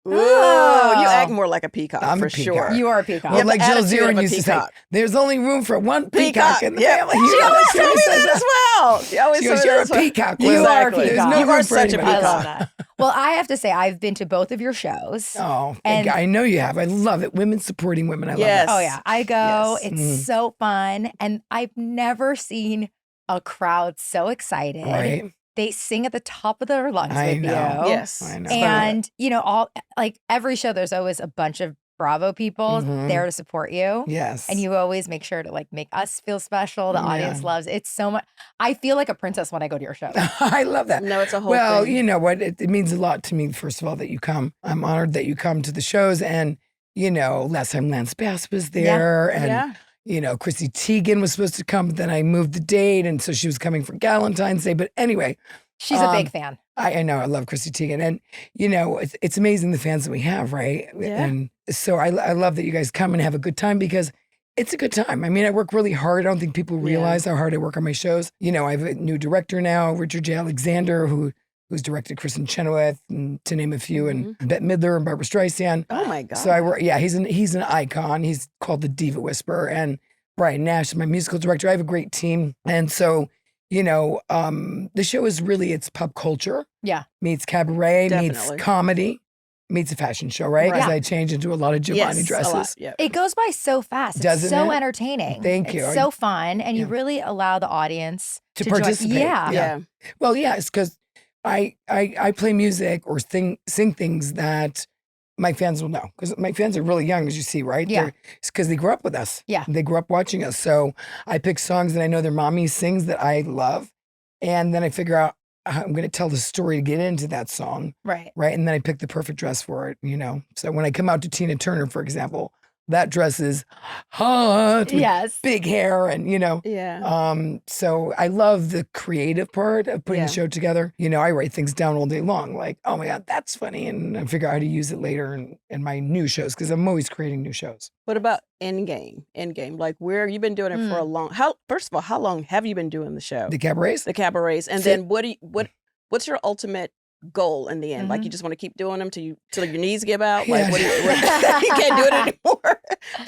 Ooh, Oh. you act more like a peacock I'm a for peacock. sure. You are a peacock. Well, have like the Jill attitude of Zirin a used to say, peacock. there's only room for one peacock in the yeah. family. She You know, always she told me always says that as well. She always She told goes, me you're that a as well. peacock. You Liz. are a There's peacock. no You room are for such a anybody I else. love that. Well, I have to say, I've been to both of your shows. Oh, And- I know you have. I love it. Women supporting women. I love Yes. that. Oh, yeah. I go. Yes. It's so fun. And I've never seen a crowd so excited. Right? They sing at the top of their lungs I with know. you. Yes. I know. And, all like every show, there's always a bunch of Bravo people Mhm. there to support you. Yes. And you always make sure to like make us feel special. The audience Yeah. loves it. It's so much. I feel like a princess when I go to your show. I love that. No, it's a whole Well, thing. you know what? It means a lot to me, first of all, that you come. I'm honored that you come to the shows. And, last time Lance Bass was there. And, yeah. Chrissy Teigen was supposed to come, but then I moved the date. And so she was coming for Valentine's Day. But anyway, She's a big fan. I know. I love Chrissy Teigen. And, it's amazing the fans that we have, right? Yeah. And so I love that you guys come and have a good time because it's a good time. I mean, I work really hard. I don't think people realize how hard I work on my shows. I have a new director now, Richard J. Alexander, who's directed Kristen Chenoweth, and to name a few, and Bette Midler and Barbara Streisand. Oh my God. So I work. Yeah, he's an icon. He's called the Diva Whisperer, and Brian Nash is my musical director. I have a great team, and so the show is really it's pop culture. Yeah. Meets cabaret, Definitely. meets comedy, meets a fashion show, right? Because Right. I change into a lot of Jovani yes, a dresses. lot. Yeah. It goes by so fast. It's Doesn't so it? entertaining. Thank you. It's so fun. And you Yeah. really allow the audience To join- participate. Yeah. Yeah. Well, yeah, it's because I play music or sing things that my fans will know because my fans are really young, as you see, right? Yeah. It's because they grew up with us. Yeah. They grew up watching us. So I pick songs that I know their mommy sings that I love. And then I figure out how I'm going to tell the story to get into that song. Right. Right. And then I pick the perfect dress for it, So when I come out to Tina Turner, for example, that dress is hot with Yes. big hair and, Yeah. so I love the creative part of putting Yeah. the show together. I write things down all day long, like, oh my God, that's funny. And I figure out how to use it later in my new shows because I'm always creating new shows. What about Endgame? Endgame. Like where you've been doing it for a long first of all, how long have you been doing the show? The cabarets? The cabarets. And then what's your ultimate goal in the end? Like you just want to keep doing them till your knees give out? Like Yeah. what you can't do it anymore?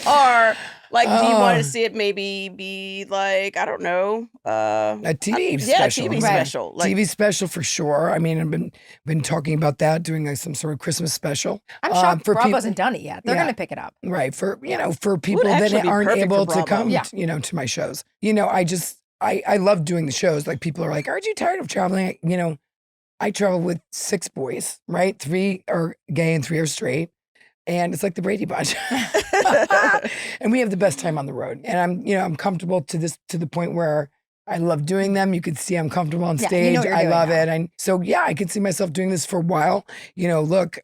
Or like do you want to Oh. see it maybe be like, I don't know, A TV yeah, special. TV Right. special. Like TV special for sure. I mean, I've been talking about that, doing like some sort of Christmas special. I'm shocked for Bravo people- hasn't done it yet. They're Yeah. going to pick it up. Right. For people actually that be aren't perfect for able to Bravo. come, Yeah. to my shows. I love doing the shows. Like people are like, aren't you tired of traveling? I travel with 6 boys, right? 3 are gay and 3 are straight. And it's like the Brady Bunch. And we have the best time on the road. And I'm comfortable to the point where I love doing them. You could see I'm comfortable on Yeah, you stage. know what you're I doing love now. it. And so, yeah, I could see myself doing this for a while. Look,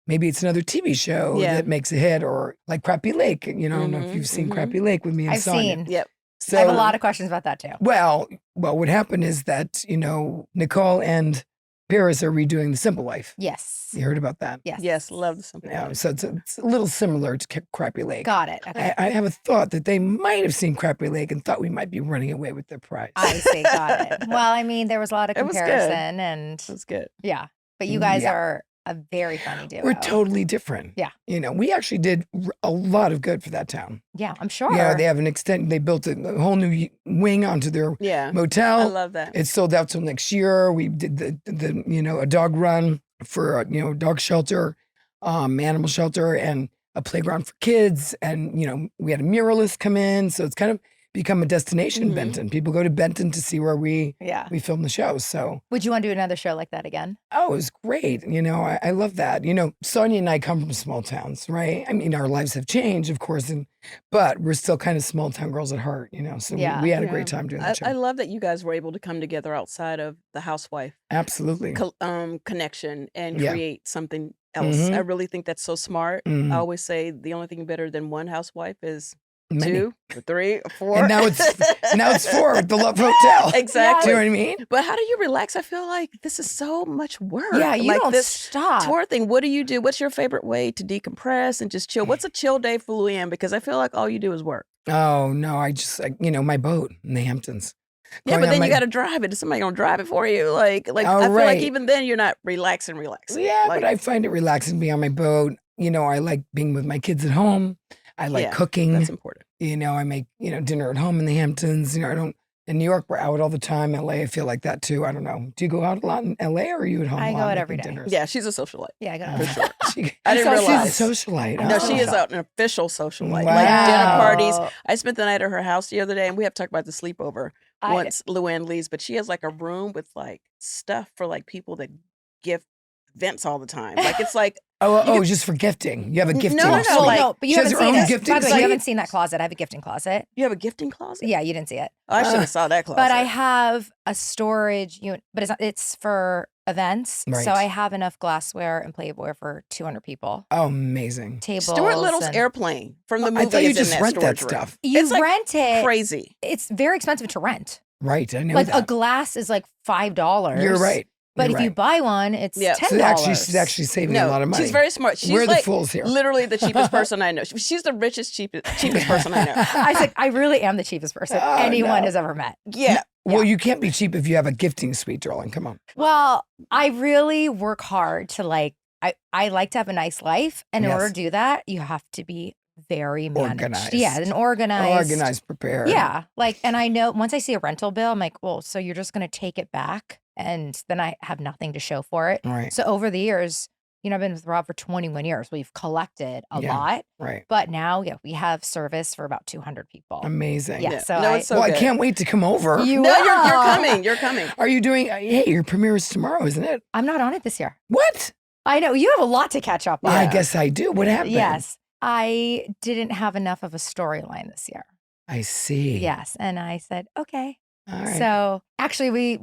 maybe it's another TV show Yeah. that makes a hit or like Crappie Lake. I don't know if Mhm, you've seen mhm. Crappie Lake with me and I've Sonia. seen. Yep. So, I have a lot of questions about that too. well, what happened is that, Nicole and Paris are redoing The Simple Life. Yes. You heard about that? Yes. Yes, love the simple. Yeah, so it's a little similar to Crappie Lake. Got it. Okay. I have a thought that they might have seen Crappie Lake and thought we might be running away with their prize. I see. Got it. Well, I mean, there was a lot of It was good. comparison and That's good. yeah. But you guys Yeah. are a very funny duo. We're totally different. Yeah. We actually did a lot of good for that town. Yeah, I'm sure. They have they built a whole new wing onto their Yeah. I motel. love that. It's sold out till next year. We did the a dog run for a dog shelter, animal shelter, and a playground for kids. And we had a muralist come in, so it's kind of become a destination in Benton. People go to Benton to see where we film the show. So would you want to do another show like that again? oh, it was great. You know, I love that. You know, Sonia and I come from small towns, right? I mean, our lives have changed, of course, but we're still kind of small town girls at heart, you know. So we had a great time doing that show. I love that you guys were able to come together outside of the housewife Absolutely connection and create something else. I really think that's so smart. I always say the only thing better than one housewife is Many. 2 or 3 or 4. And now it's 4 at the Love Hotel. Exactly. Do you know what I mean? But how do you relax? I feel like this is so much work. Yeah, you like don't this stop. tour thing. What do you do? What's your favorite way to decompress and just chill? What's a chill day for Luann? Because I feel like all you do is work. Oh no, you know, my boat in the Hamptons. Yeah, but then you got to drive it. Is somebody gonna drive it for you? Like I feel like even then you're not relaxing. Yeah, but I find it relaxing being on my boat. You know, I like being with my kids at home. I like cooking. That's important. You know, I make, you know, dinner at home in the Hamptons. You know, in New York, we're out all the time. LA, I feel like that too. I don't know. Do you go out a lot in LA or are you at home? I go out every day. Dinners? Yeah, she's a socialite. Yeah, I go out for sure. I didn't realize. She's a socialite. No, she is an official socialite. Wow. Like dinner parties. I spent the night at her house the other day, and we have to talk about the sleepover once Luann leaves. But she has like a room with like stuff for like people that gift events all the time. Like it's like just for gifting. You have a gifting. No, but you haven't seen it. By the way, suite? you haven't seen that closet. I have a gifting closet. You have a gifting closet? Yeah, you didn't see it. Oh, I should have saw that closet. But I have a storage unit, but it's for events. Right. So I have enough glassware and Playboy for 200 people. Oh, amazing. Tables. Stuart Little's airplane from the movie. I thought you is just in rent that room. stuff. You rent it. Crazy. It's very expensive to rent. Right, I know Like that. a glass is like $5. You're right. But if you buy one, it's $10. So she's actually saving a lot of money. She's very smart. She's We're like the fools here. Literally the cheapest person I know. She's the richest, cheapest person I know. I said, I really am the cheapest person anyone has ever met. Yeah. Well, you can't be cheap if you have a gifting suite, darling. Come on. Well, I really work hard to I like to have a nice life. And in order to do that, you have to be very managed. Organized. Yeah, and organized. Organized, prepared. Yeah. And I know once I see a rental bill, I'm like, well, so you're just going to take it back. And then I have nothing to show for it. Right. So over the years, you know, I've been with Rob for 21 years. We've collected a lot. Right. But now, we have service for about 200 people. Amazing. Yeah. So, I can't wait to come over. You're coming. You're coming. Are you doing, hey, your premiere is tomorrow, isn't it? I'm not on it this year. What? I know. You have a lot to catch up on. I guess I do. What happened? Yes. I didn't have enough of a storyline this year. I see. Yes. And I said, okay. All right. So actually, we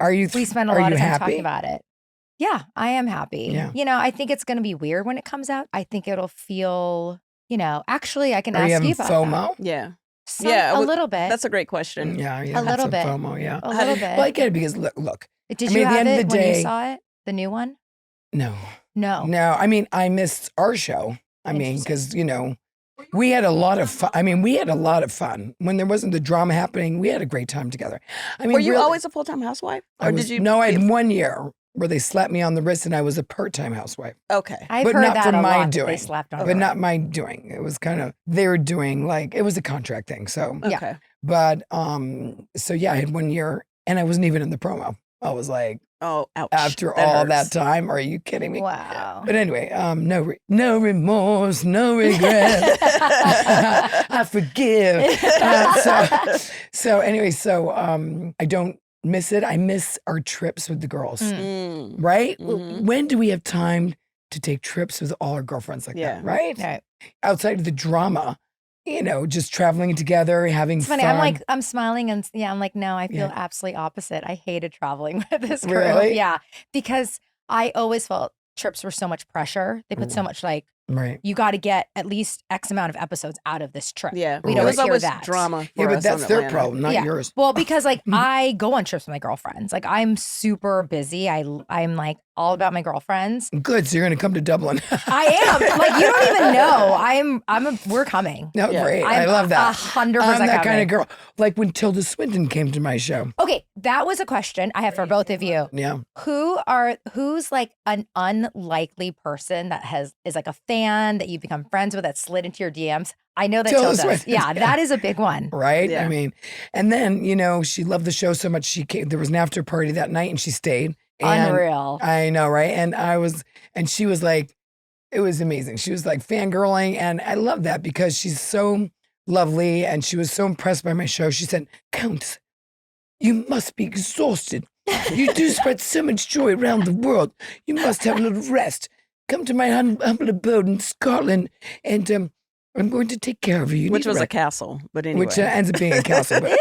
spent a are lot you of time happy? talking about it. Yeah, I am happy. Yeah. You know, I think it's going to be weird when it comes out. I think it'll feel, you know, actually, I can Are ask you you having about FOMO? that. Yeah. A little bit. That's a great question. Yeah. A little bit. FOMO, yeah. A little bit. Well, I get it because look. Did I mean, you at the have end of it the when day- you saw it? The new one? No. No. No. I mean, I missed our show. I mean, because, you know, we had a lot of fun. I mean, we had a lot of fun. When there wasn't the drama happening, we had a great time together. I mean, were you really, always a full-time housewife? Or did you? No, I had 1 year where they slapped me on the wrist and I was a part-time housewife. Okay. I've But heard not that from a my lot. doing. They slapped on But not my doing. It was kind of, they were doing like, it was a contract thing. So, Okay. but, so yeah, I had 1 year and I wasn't even in the promo. I was like, Oh, ouch. after That all hurts. that time, are you kidding me? Wow. But anyway, no remorse, no regret. I forgive. So anyway, I don't miss it. I miss our trips with the girls, right? Mhm. When do we have time to take trips with all our girlfriends like that, right? Right. Outside of the drama, you know, just traveling together, having It's fun. funny. I'm smiling and I'm like, no, I feel absolutely opposite. I hated traveling with this group. Really? Yeah. Because I always felt trips were so much pressure. They put so much right. you got to get at least X amount of episodes out of this trip. Yeah. We'd Right. always There's hear always that. drama. Yeah, for but us that's on their Atlanta. problem, not Yeah. yours. Well, because I go on trips with my girlfriends. Like I'm super busy. I'm like all about my girlfriends. Good. So you're going to come to Dublin. I am. Like you don't even know. We're coming. No, Yeah. great. I love that. 100% I'm that kind coming. of girl. Like when Tilda Swinton came to my show. Okay, that was a question I have for both of you. Yeah. Who's like an unlikely person that is like a fan that you become friends with that slid into your DMs? I know that Tilda Tilda. Swinton. Yeah, that is a big one. Right? Yeah. I mean, and then, you know, she loved the show so much. She came, there was an after party that night and she stayed. And Unreal. I know, right? And she was like, it was amazing. She was like fangirling. And I love that because she's so lovely. And she was so impressed by my show. She said, Countess, you must be exhausted. You do spread so much joy around the world. You must have a little rest. Come to my humble abode in Scotland, and I'm going to take care of you. Which was a castle, but anyway. Which ends up being a castle. But,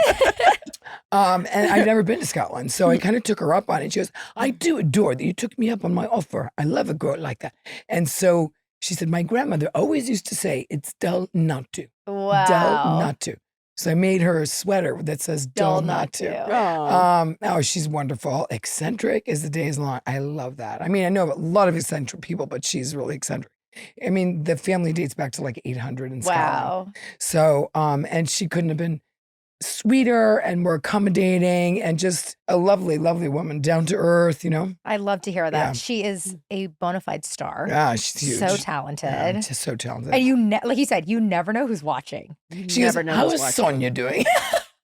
and I've never been to Scotland, so I kind of took her up on it. She goes, I do adore that you took me up on my offer. I love a girl like that. And so she said, my grandmother always used to say, it's dull not to. Wow. Dull not to. So I made her a sweater that says dull not to. Oh, she's wonderful. Eccentric as the day is long. I love that. I mean, I know a lot of eccentric people, but she's really eccentric. I mean, the family dates back to like 800 in Scotland. So, and she couldn't have been sweeter and more accommodating and just a lovely, lovely woman, down to earth, you know? I love to hear that. Yeah. She is a bona fide star. Yeah, she's huge. So talented. Yeah, just so talented. And you, like you said, you never know who's watching. She goes, how is Sonia doing?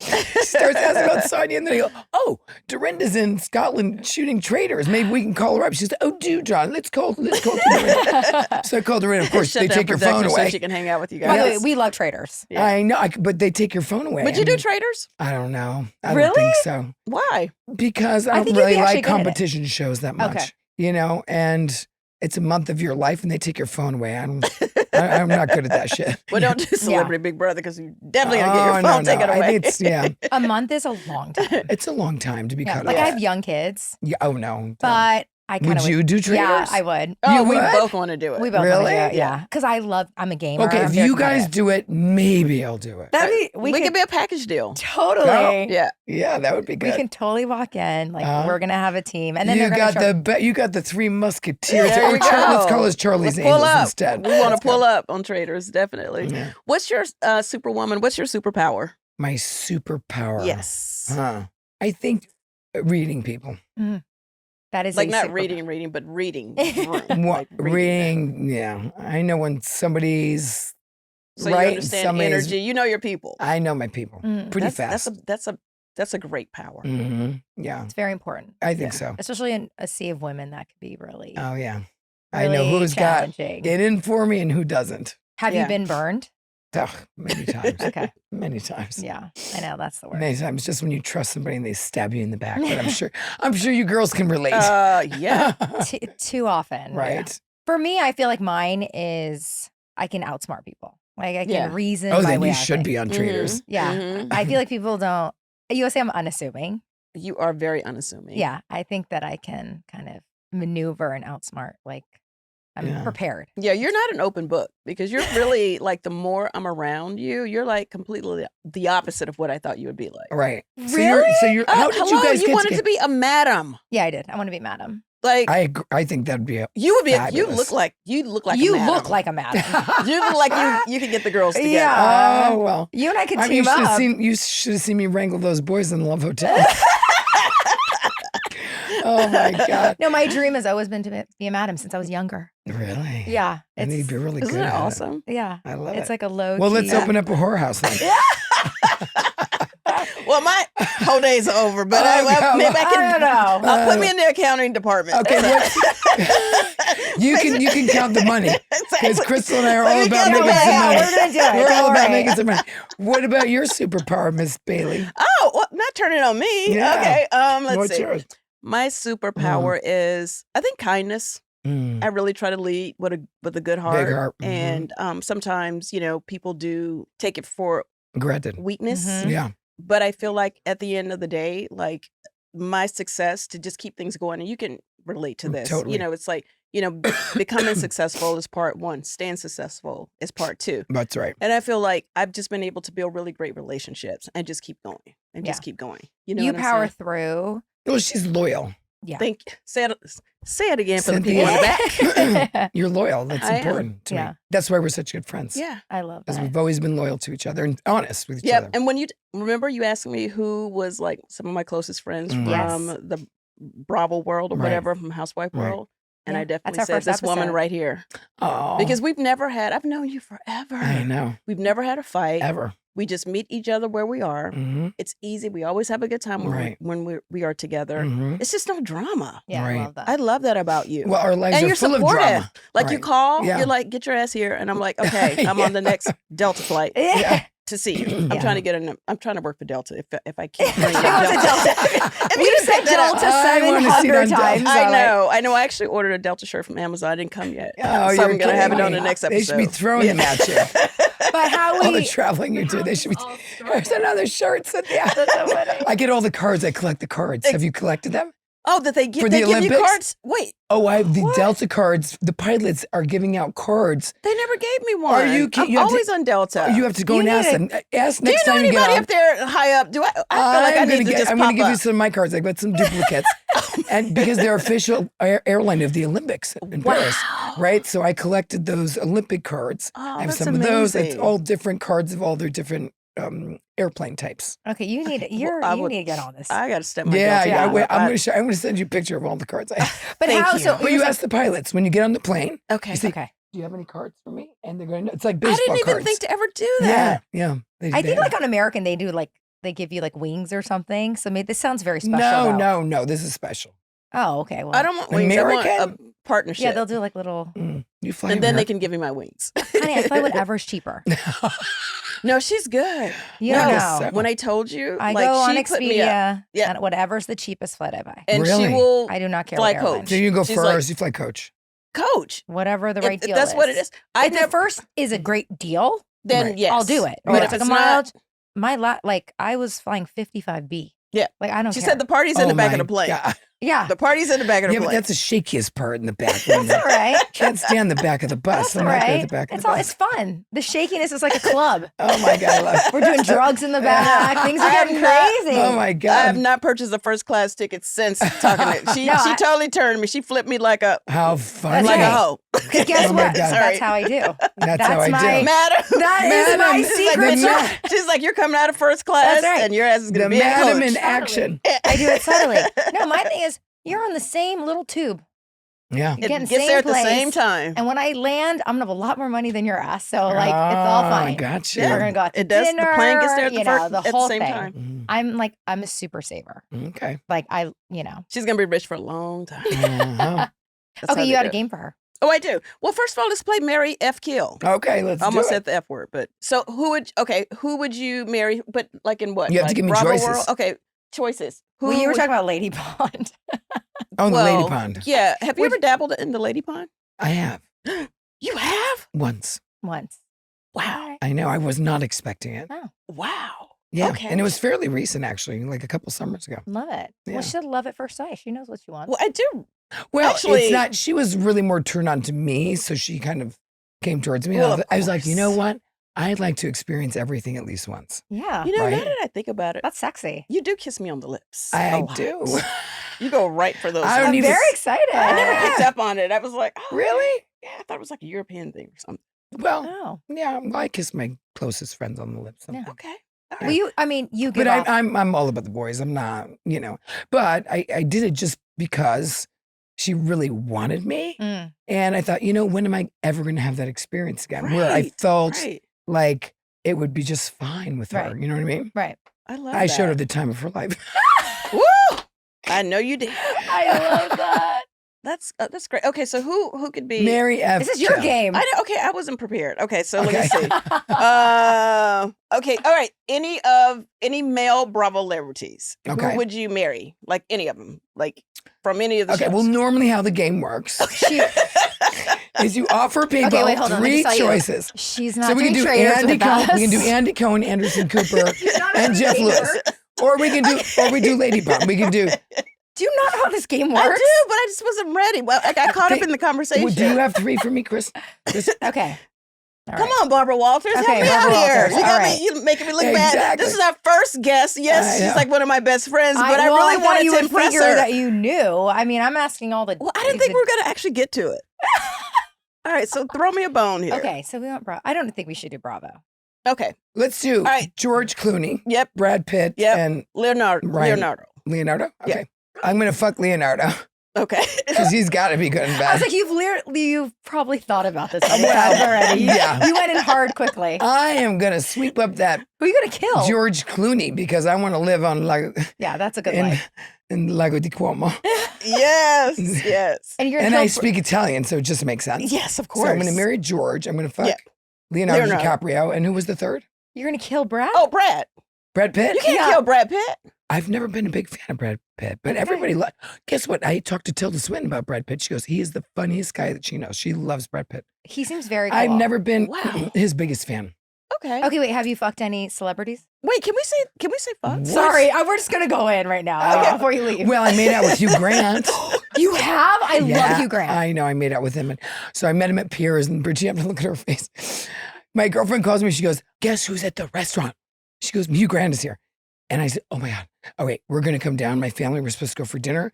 She starts asking about Sonia, and then they go, oh, Dorinda's in Scotland shooting Traitors. Maybe we can call her up. She says, oh, do, John. Let's call Dorinda. So I called Dorinda. Of course, they take your phone away. So she can hang out with you guys. By the way, we love Traitors. Yeah. I know, but they take your phone away. Would you do Traitors? I don't know. I Really? don't think so. Why? Because I don't think you'd really be actually like good at it. competition shows that much. Okay. You know, and it's a month of your life and they take your phone away. I'm not good at that shit. Well, don't do Celebrity Big Brother because you're definitely going to get your phone taken away. I think it's, yeah. A month is a long time. It's a long time to be cut Like off. I have young kids, Yeah, oh, no. but I kind Would of you do Traitors? Yeah, I would. Oh, You we would? both want to do it. We both Really? want to do it, yeah. Because I'm a gamer. Okay, I'm if very you guys competitive. do it, maybe I'll do it. That'd be, we could be a package deal. totally. No. Yeah. Yeah, that would be good. We can totally walk in like we're gonna have a team, and then you they're gonna got you got the three musketeers. There we go. Let's call us Charlie's Let's pull Angels up. instead. We want Let's to pull go. up on Traitors, definitely. Yeah. What's your superwoman? What's your superpower? My superpower. Yes. I think reading people. that is Like a not super- reading, but reading. What Like reading? Yeah, I know when somebody's So right. you and understand somebody's- energy. You know your people. I know my people pretty fast. That's a great power. Yeah, It's very important, I think so. especially in a sea of women. That could be really, Oh yeah, I know really who's got challenging. it in for me and who doesn't. Have Yeah. you been burned? Ugh, many times. Okay. Many times. Yeah, I know that's the word. Many times, just when you trust somebody and they stab you in the back. But I'm sure you girls can relate. Yeah. Too often, Right. For me, I feel like mine is I can outsmart people. Like I can Yeah. reason. Oh, my then way you out of should things. be on Traitors. Yeah, Mhm. I feel like people don't. You say I'm unassuming. You are very unassuming. Yeah, I think that I can kind of maneuver and outsmart. Like I'm Yeah. prepared. Yeah, you're not an open book because you're really like the more I'm around you, you're like completely the opposite of what I thought you would be like. Right. Really? So you're. How did you guys get wanted together? to be a madam. Yeah, I did. I want to be madam. Like I think that'd be a. you would be. You fabulous. look like a you madam. look like a madam. You look like you could get the girls together. Yeah. Oh well. You and I could I mean, team up. you should have seen me wrangle those boys in the Love Hotel. Oh my God. No, my dream has always been to be a madam since I was younger. Really? Yeah, And you'd be really Isn't good that at it. awesome? yeah. I love It's it. like a low. Well, let's key- open up a whorehouse then. Well, my whole day's over, but Oh, maybe I I can. don't know. Put me in the accounting department. Okay, you can count the money because Crystal and I are Let all me about get making away. some money. We're gonna do it. We're all Don't about worry. making some money. What about your superpower, Miss Bailey? Oh, well, not turning on me. Yeah. Okay. Let's What's see. yours? My superpower is, I think, kindness. Mm. I really try to lead with a good heart. Big heart. Mhm. And sometimes, people do take it for Granted. weakness. Mhm. Yeah. But I feel like at the end of the day, like my success to just keep things going, and you can relate to this. Totally. It's like, becoming successful is part one, staying successful is part two. That's right. And I feel like I've just been able to build really great relationships and just keep going and just keep going. You know, You what I'm power saying? through. Well, she's loyal. Yeah. Say it again for the Cynthia. people in the back. You're loyal. That's I am. important to me. Yeah. That's why we're such good friends. Yeah. I love Because that. we've always been loyal to each other and honest with each Yeah. other. And when you remember, you asked me who was like some of my closest friends Mhm. from Yes. the Bravo world or Right. whatever, from Housewife Right. world. And Yeah, I that's definitely our said first this woman episode. right here. Oh, Because I've known you forever. I know. We've never had a fight. Ever. We just meet each other where we are. Mm-hmm. It's easy. We always have a good time Right. when we are together. Mm-hmm. It's just no drama. Yeah, Right. I love that. I love that about you. Well, our lives and are you're full supportive. of drama. Like you Right. call, Yeah. you're like, get your ass here. And I'm like, okay, I'm on the next Delta flight. yeah. to see you. I'm trying to get I'm trying to work for Delta. If I keep She bringing wants up a Delta. Delta. If You said Delta I wanna see it 700 on Delta. times. I know. I actually ordered a Delta shirt from Amazon. I didn't come yet. Oh, so you're I'm going to have it kidding on me. the next episode. They should be throwing them at you. But how All the we traveling you do, they should be. There's another shirt, Cynthia. I get all the cards. I collect the cards. Have you collected them? Oh, that they give, For the give you Olympics? cards? Wait, Oh, I have the Delta cards. The pilots are giving out cards. they never gave me one. Are you I'm kidding? You have to- always on Delta. You have to go You and ask need them. Ask do you next know time you get anybody on. up there high up? Do I feel like I I'm need gonna to just I'm pop going to give you up? some of my cards. I got some duplicates, and because they're official airline of the Olympics in Paris, right? So I collected those Olympic cards. Oh, I have that's some of those. It's amazing. all different cards of all their different airplane types. Okay, you need I you would- need to get on this. I got to step my Yeah, Delta yeah. game Wait, up. I'm going to send you a picture of all the cards I have. But Thank how you. so Well, you ask the pilots when you get on the plane. Okay. You say, Okay. do you have any cards for me? And they're going, it's like I baseball didn't even cards. think to ever do Yeah, that. yeah. I think like on American they do like they give you like wings or something. So maybe this sounds very special. No, though. no. This is special. Oh, okay. Well, I don't want wings. I want a American? partnership. yeah, they'll do like little. You fly and then they American. can give me my wings. Honey, I fly whatever's cheaper. No, she's good. You no, don't guess know. so. when I told you, I like go on she put me up, Expedia. Yeah. And whatever's the cheapest flight I buy. and Really? she will I do not care. fly what airline. coach. So you go She's first, like- you fly coach. coach. Whatever the If- right if deal that's is. what it is. I If the never. first is a great deal, Then Right. yes, I'll do it. Or But it's if like it's a mild, not, like I was flying 55B. Yeah. Like I don't she care. said the party's in the back of my the plane. God. yeah. The party's in the back of the Yeah, but plane. that's the shakiest part in the back. That's all right. Can't stand the back of the bus. That's I'm all not good at right. the back of It's the all. bus. It's fun. The shakiness is like a club. Oh my God, I love it. We're doing drugs in the back. Things are I have getting not- crazy. Oh my I God. have not purchased a first class ticket since talking to she. No, she I- totally turned me. She flipped me like a How funny. like right. a hoe. Guess Oh my what? God. That's how I do. That's how I my- do. Madam. That is my Madam, secret. the sauce. She's like, you're coming out of first class, That's right. and your ass is The gonna be a madam coach. in action. I do it subtly. No, my thing is you're on the same little tube. Yeah. You're It getting gets same there at place. the same time. And when I land, I'm gonna have a lot more money than your ass. So like it's all Oh, fine. gotcha. Yeah. We're gonna go out to It does. dinner. The plane gets there at the, you know, first, the at the whole same thing. time. I'm a super saver. Okay. Like She's gonna be rich for a long time. Uh-huh. That's Okay, how you they got a do it. game for her. Oh, I do. Well, first of all, let's play Marry F Kill. Okay, let's Almost do it. said the F word, but so who would you marry? But like in what? You have to Like give me Bravo choices. World? Okay, choices. Who Well, you were would- talking about Lady Pond. Oh, the well, lady pond. Yeah. Have you ever dabbled in the lady pond? I have. You have? Once. Once. Wow. I know. I was not expecting it. Wow. Yeah. Okay. And it was fairly recent, actually, like a couple summers ago. Love it. Yeah. Well, she'll love it first sight. She knows what she wants. Well, I do. Well, Actually- it's not. She was really more turned on to me, so she kind of came towards me. Well, And of I was like, you know course. what? I'd like to experience everything at least once. Yeah. You know, now Right. that I think about it, That's sexy. you do kiss me on the lips. I a lot. do. You go right for those. I don't I'm even- very excited. I never picked up on it. I was like, oh, Really? Yeah, I thought it was like a European thing or something. Well, Oh. yeah. Well, I kiss my closest friends on the lips. Yeah. Okay. All Well, right. you give But off. I'm all about the boys. I'm not, But I did it just because she really wanted me, Mm. and I thought, when am I ever going to have that experience again? Where I Right, felt Right. like it would be just fine with her. Right. You know what I mean? Right. I love I that. showed her the time of her life. Woo! I know you did. I love that. That's great. Okay, so who could be Mary F. This is your Cho. game. I know, okay, I wasn't prepared. Okay, so Okay. let me see. Okay, all right. Any male Bravo celebrities? Okay. Who would you marry? Like any of them? Like from any of the Okay, shows? well, normally how the game works She, is you offer people wait, hold on, let me three tell you. choices. she's not So we can doing do Traitors Andy with Cohen, us. we can do Andy Cohen, Anderson Cooper, and Jeff Lewis. Or we do Lady Pond. We can do. Do you not know how this game I works? do, but I just wasn't ready. Well, I got caught up in the conversation. Well, do you have three for me, Chris? Okay. All Come right. on, Barbara Walters, Okay, help me Barbara out here. Walters, You got all me. right. You making me look bad. Exactly. This is our first guest. Yes, I she's know. like one of my best friends, but I well, really thought wanted you to would impress figure her. that you knew. I mean, I'm asking all the. Well, I didn't think we were going to actually get to it. All right, so throw me a bone here. Okay, so we want Bravo. I don't think we should do Bravo. Okay. Let's do All right. George Clooney, Yep. Brad Pitt, Yep. and Leonardo. Ryan. Leonardo. Leonardo. Yeah. Okay, I'm gonna fuck Leonardo Okay. because he's got to be good and I bad. was like, you've probably thought about this many Well, times already. yeah. You went in hard quickly. I am gonna sweep up that Who are you gonna kill? George Clooney because I want to live on Yeah, that's a good in, life. in Lago di Como, yes. Yes. And you're and gonna I kill. speak Italian, so it just makes sense. Yes, of So course. I'm gonna marry George. I'm gonna fuck Yeah. Leonardo Leonardo. DiCaprio, and who was the third? You're gonna kill Brad? Oh, Brad. Brad Pitt? You can't kill Brad Pitt. I've never been a big fan of Brad Pitt, but everybody guess what? I talked to Tilda Swinton about Brad Pitt. She goes, he is the funniest guy that she knows. She loves Brad Pitt. He seems very cool. I've never been his biggest fan. Okay. Okay, wait, have you fucked any celebrities? Wait, can we say fuck? What? Sorry, we're just gonna go in right now before you leave. Well, I made out with Hugh Grant. You have? I love Hugh Grant. I know, I made out with him. And so I met him at Piers, and Bridget, you have to look at her face. My girlfriend calls me, she goes, guess who's at the restaurant? She goes, Hugh Grant is here. And I said, oh my God. Oh wait, we're gonna come down. My family, we're supposed to go for dinner.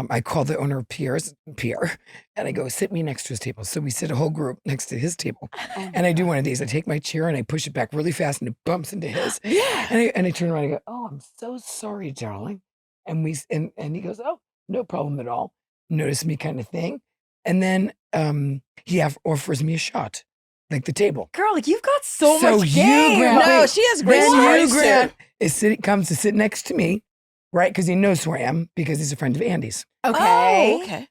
I called the owner of Pierre, and I go, sit me next to his table. So we sit a whole group next to his table. And I do one of these. I take my chair and I push it back really fast and it bumps into his. Yeah. And I turn around and I go, oh, I'm so sorry, darling. And he goes, oh, no problem at all. Notice me kind of thing. And then he offers me a shot, like the table. Girl, you've got so much Hugh game. Grant, No, she has great Hugh stories, Grant comes to sit next to me. Right, because he knows who I am, because he's a friend of Andy's. Okay. Oh, okay.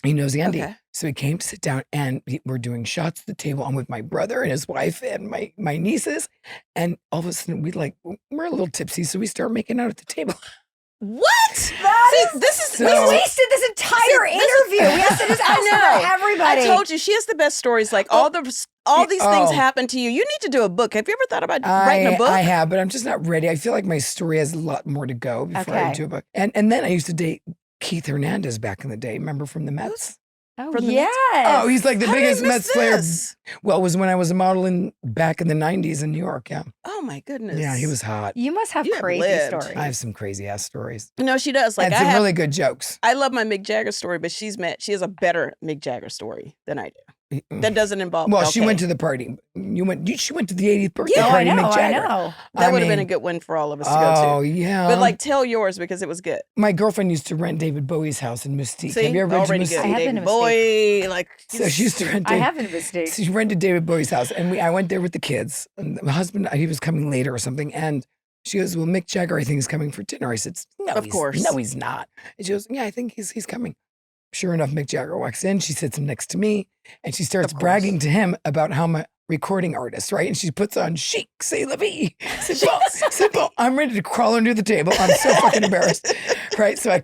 He knows Andy. Okay. So he came to sit down, and we're doing shots at the table. I'm with my brother and his wife and my nieces. And all of a sudden, we're a little tipsy, so we start making out at the table. What? This is we wasted this entire interview. We have to just ask for everybody. I told you she has the best stories. Like all these things happen to you. You need to do a book. Have you ever thought about writing a book? I have, but I'm just not ready. I feel like my story has a lot more to go before I do a book. And then I used to date Keith Hernandez back in the day. Remember from the Mets? Oh, yes. Oh, he's like the How biggest did I miss Mets player. this? Well, it was when I was a model back in the 90s in New York. Yeah. Oh my goodness. Yeah, he was hot. You must have You have crazy lived. stories. I have some crazy ass stories. No, she does. Like And some really good jokes. I love my Mick Jagger story, but she has a better Mick Jagger story than I do. That doesn't involve. Well, she went to the party. She went to the 80th birthday Yeah, party. I know, Mick Jagger. I know. That would have been a good one for all of us to go to. Oh yeah. But like, tell yours because it was good. My girlfriend used to rent David Bowie's house in Mystique. See, Have you ever been to already Mystique? good. I have been David to Mystique. Bowie, like So she used to rent. I have been to Mystique. So she rented David Bowie's house, and I went there with the kids. And my husband, he was coming later or something, and she goes, "Well, Mick Jagger, I think, is coming for dinner." I said, "No, Of course. no, he's not." And she goes, "Yeah, I think he's coming." Sure enough, Mick Jagger walks in. She sits him next to me, and she starts bragging to him about how I'm a recording artist, right? And she puts on chic, c'est la vie, simple. I'm ready to crawl under the table. I'm so fucking embarrassed, right? So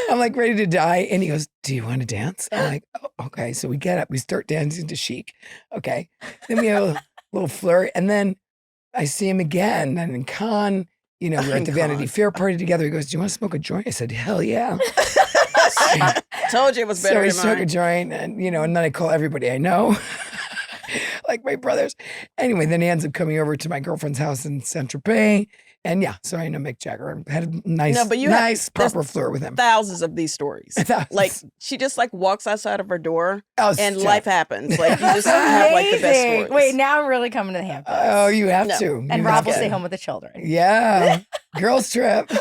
I'm like ready to die, and he goes, "Do you want to dance?" I'm like, "Oh, okay." So we get up, we start dancing to chic, okay. Then we have a little flirt, and then I see him again, and in Cannes, we're at the Vanity Fair party together. He goes, "Do you want to smoke a joint?" I said, "Hell yeah." Told you it was better So he than smoked a mine. joint, and and then I call everybody I know, like my brothers. Anyway, then he ends up coming over to my girlfriend's house in Saint-Tropez, and so I know Mick Jagger. I had a nice, proper flirt with him. Thousands of these stories. Like she just like walks outside of her door and life happens. Like you just have like the best stories. Wait, now I'm really coming to the Hamptons. Oh, you have to. And You Rob have will to. stay home with the children. Yeah, girls trip.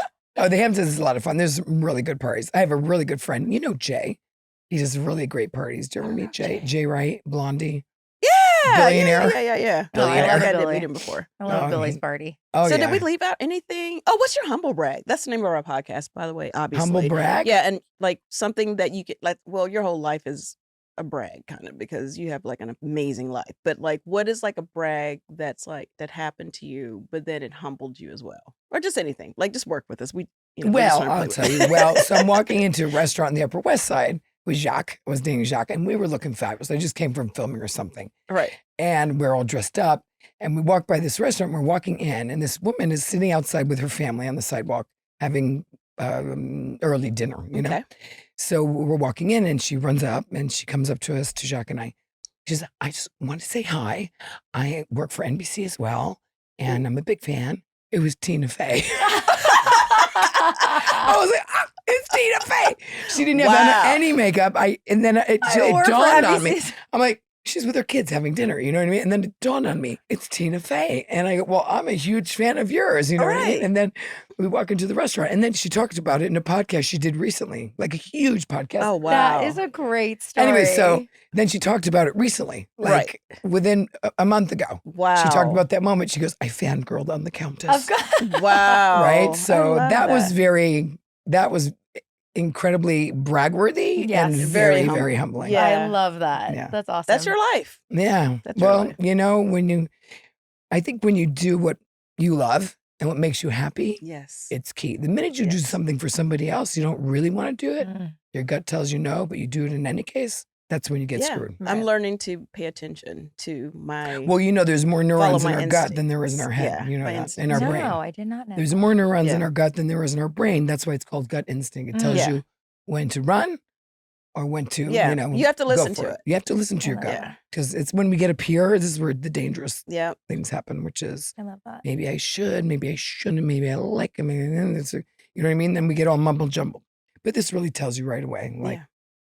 Oh, the Hamptons is a lot of fun. There's some really good parties. I have a really good friend. You know Jay. He does really great parties. Do you ever meet Jay? Jay Wright, Blondie. Yeah, Billionaire. Yeah. Oh, I love I didn't Billy. meet him before. I love Oh, Billy's party. Oh, So yeah. did we leave out anything? Oh, what's your humble brag? That's the name of our podcast, by the way, obviously. Humble brag? Yeah, and like something that you get like, well, your whole life is a brag kind of because you have like an amazing life. But like what is like a brag that's like that happened to you, but then it humbled you as well? Or just anything. Like just work with us. We just Well, wanna play I'll with tell you. you. Well, so I'm walking into a restaurant in the Upper West Side with Jacques. I was dating Jacques, and we were looking fabulous. I just came from filming or something. Right. And we're all dressed up. And we walk by this restaurant. We're walking in, and this woman is sitting outside with her family on the sidewalk having early dinner, Okay. So we're walking in, and she runs up, and she comes up to us, to Jacques and I. She says, "I just want to say hi. I work for NBC as well, and I'm a big fan." It was Tina Fey. I was like, it's Tina Fey. She didn't have Wow. on any makeup. And then it work for dawned on me. NBC. I'm like, she's with her kids having dinner, you know what I mean? And then it dawned on me, it's Tina Fey. And I go, well, I'm a huge fan of yours, you know what I mean? Right. And then we walk into the restaurant, and then she talked about it in a podcast she did recently, like a huge podcast. Oh wow. That is a great story. Anyway, so then she talked about it recently, like within a month ago. Wow. She talked about that moment. She goes, I fangirled on the Countess. Of course. Wow. Right? So I love that was incredibly bragworthy Yes. and Very very, humble. very humbling. Yeah. I love that. Yeah. That's awesome. That's your life. Yeah. That's your Well, life. I think when you do what you love and what makes you happy, Yes. it's key. The minute you do something for somebody else, you don't really want to do it. Your gut tells you no, but you do it in any case. That's when you get screwed. I'm learning to pay attention to my. Well, there's more neurons in our instinct. gut than there is in our head. Yeah, you know my that instinct. in our brain. No, I did not know. There's more neurons in our gut than there is in our brain. That's why it's called gut instinct. It tells you when to run or when to, you have to listen to it. You have to listen to your gut because it's when we get up here, this is where the dangerous things happen, which is I love that. maybe I should, maybe I shouldn't, maybe I like him. You know what I mean? Then we get all mumble jumble. But this really tells you right away, like,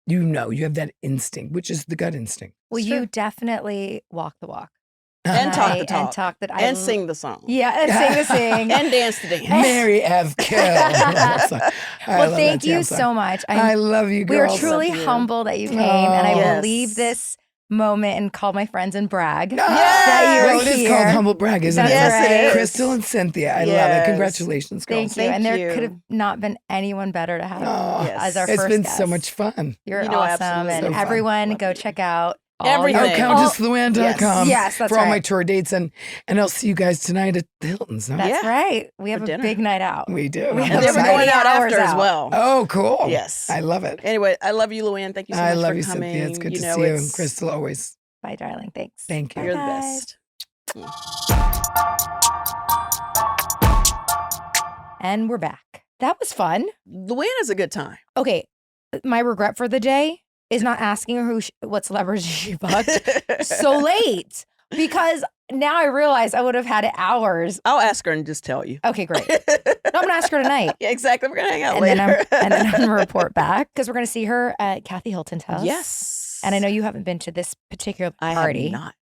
you have that instinct, which is the gut instinct. Well, you definitely walk the walk. And talk the talk. And talk that and sing the song. Yeah, and sing the sing. And dance the dance. Mary F. Kill. Well, thank you so much. I love you, We are girls. truly humbled that you came, and I will leave this moment and call my friends and brag that you're it is here. called humble brag, isn't That's it? right. It is. Crystal and Cynthia. I love it. Congratulations, girls. Thank you. And there could have not been anyone better to have as our It's first been guest. so much fun. You're You know, awesome. absolutely. And So fun. everyone Love go you. check out Everything. CountessLuann.com Yes, that's for all my right. tour dates. And I'll see you guys tonight at the Hilton's. Huh? That's right. We have For a dinner. big night out. We do. We I'm have And then we're excited. going out hours after as out. well. Oh, cool. Yes. I love it. Anyway, I love you, Luann. Thank you so much I love for you, coming. Cynthia. It's good to know, see you. And it's- Crystal, always. Bye, darling. Thanks. Thank you. You're the Guys. best. And we're back. That was fun. Luann is a good time. Okay. My regret for the day is not asking her what celebrities she booked so late, because now I realize I would have had hours. I'll ask her and just tell you. Okay, great. No, I'm going to ask her tonight. Yeah, exactly. We're going to hang out And later. then I'm going to report back because we're going to see her at Kathy Hilton's house. Yes. And I know you haven't been to this particular I party. have not.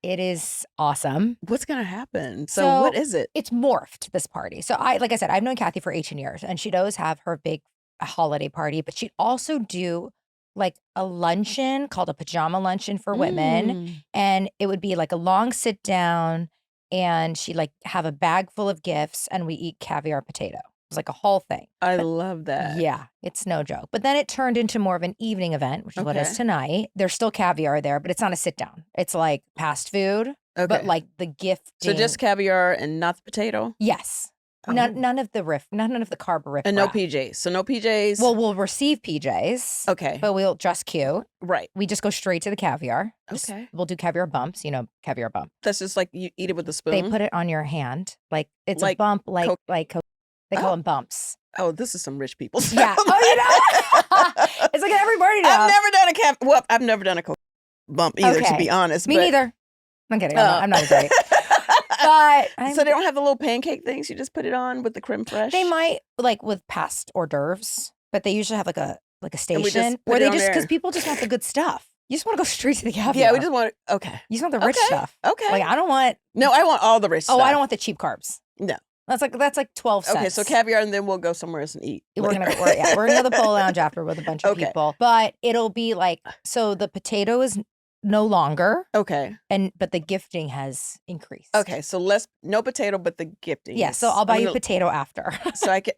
It is awesome. What's going to happen? So So what is it? It's morphed, this party. So like I said, I've known Kathy for 18 years, and she'd always have her big holiday party, but she'd also do like a luncheon called a pajama luncheon for women. Mm. And it would be like a long sit down, and she'd like have a bag full of gifts, and we eat caviar potato. It was like a whole thing. I love that. Yeah, it's no joke. But then it turned into more of an evening event, which is what it is Okay. tonight. There's still caviar there, but it's not a sit down. It's like fast food, Okay. but like the gifting. So just caviar and not the potato? yes. Oh. None of the none of the carb riff. And no raff. PJs. So no PJs? Well, we'll receive PJs, okay. but we'll dress cute. Right. We just go straight to the caviar. Okay. We'll do caviar bumps. You know, caviar bump. That's just like you eat it with a spoon? They put it on your hand, like it's Like a bump, like Coke- they call Oh. them bumps. Oh, this is some rich people stuff. Yeah. Oh, you know, it's like every party now. I've never done a Coke bump either, to Okay. be honest. Me but- neither. I'm kidding. I'm not Oh. great. But So they don't have the little pancake things you just put it on with the creme fraiche? they might like with past hors d'oeuvres, but they usually have like a we just station put where it they on just because there. people just want the good stuff. You just want to go straight to the caviar. Yeah, we just want okay. You just want the rich Okay. stuff. Okay. Like I don't want. No, I want all the rich stuff. Oh, I don't want the cheap carbs. No. That's like 12 cents. Okay, so caviar, and then we'll go somewhere else and eat. We're gonna later. we're gonna go to the pole lounge after with a bunch of Okay. people, but it'll be like so the potato is no longer, Okay. but the gifting has increased. Okay, so no potato, but the gifting. Yeah, so I'll buy you potato after. So I can.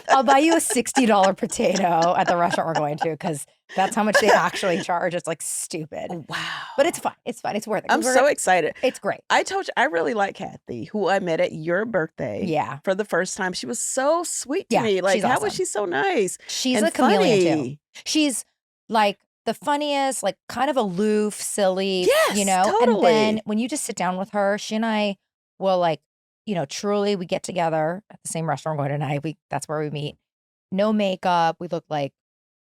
I'll buy you a $60 potato at the restaurant we're going to because that's how much they actually charge. It's like stupid, Wow. but it's fun. It's fun. It's worth it. 'cause I'm we're so gonna- excited. It's great. I told you I really like Kathy, who I met at your birthday. Yeah, For the first time, she was so sweet to Yeah, me. Like, she's how awesome. was she so nice? she's and a chameleon too. funny. She's like the funniest, like kind of aloof, silly, Yes, you know? And totally. then when you just sit down with her, she and I will like, truly we get together at the same restaurant we're going tonight. That's where we meet. No makeup. We look like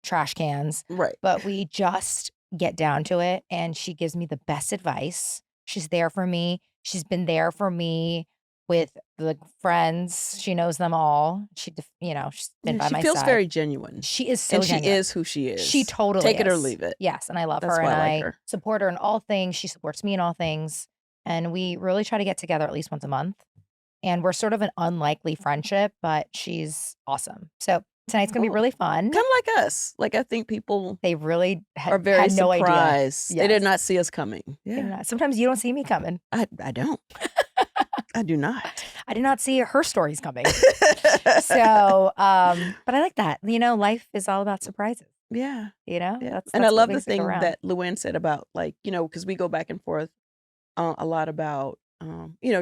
trash cans, Right. but we just get down to it. And she gives me the best advice. She's there for me. She's been there for me with the friends. She knows them all. She's been by she my feels side. very genuine. She is so And she genuine. is who she is. She totally Take it or is. leave it. Yes, and I love That's her, why and I I like her. support her in all things. She supports me in all things, and we really try to get together at least once a month. And we're sort of an unlikely friendship, but she's awesome. So tonight's gonna be Cool. really fun. Kind of like us. Like, I think people They really are very had no idea. surprised. They Yes. did not see us coming. They Yeah. did not- Sometimes you don't see me coming. I don't. I do not. I did not see her stories coming. So, but I like that. Life is all about surprises. Yeah. Yeah. That's And I what love the makes it go thing round. that Luann said about, like, because we go back and forth a lot about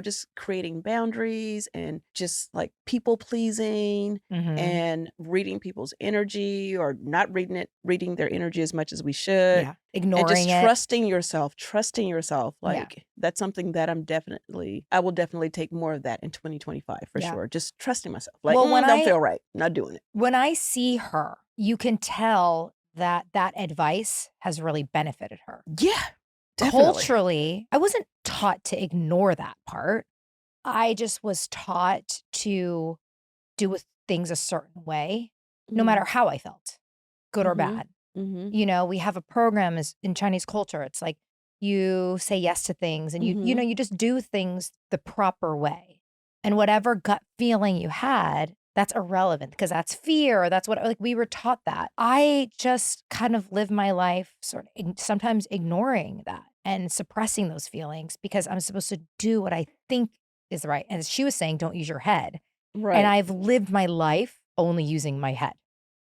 just creating boundaries and just like people pleasing and reading people's energy or not reading their energy as much as we should. Yeah. Ignoring and just it. trusting yourself. Yeah. Like that's something that I will definitely take more of that in 2025 for sure. Just trusting myself. Like, Well, when don't feel right. Not doing it. When I see her, you can tell that advice has really benefited her. Yeah. Definitely. Culturally, I wasn't taught to ignore that part. I just was taught to do things a certain way, no matter how I felt, good or bad. You know, we have a program in Chinese culture. It's like you say yes to things and you just do things the proper way. And whatever gut feeling you had, that's irrelevant because that's fear. That's what, like, we were taught that. I just kind of live my life sort of sometimes ignoring that and suppressing those feelings because I'm supposed to do what I think is right. And as she was saying, don't use your head. Right. And I've lived my life only using my head,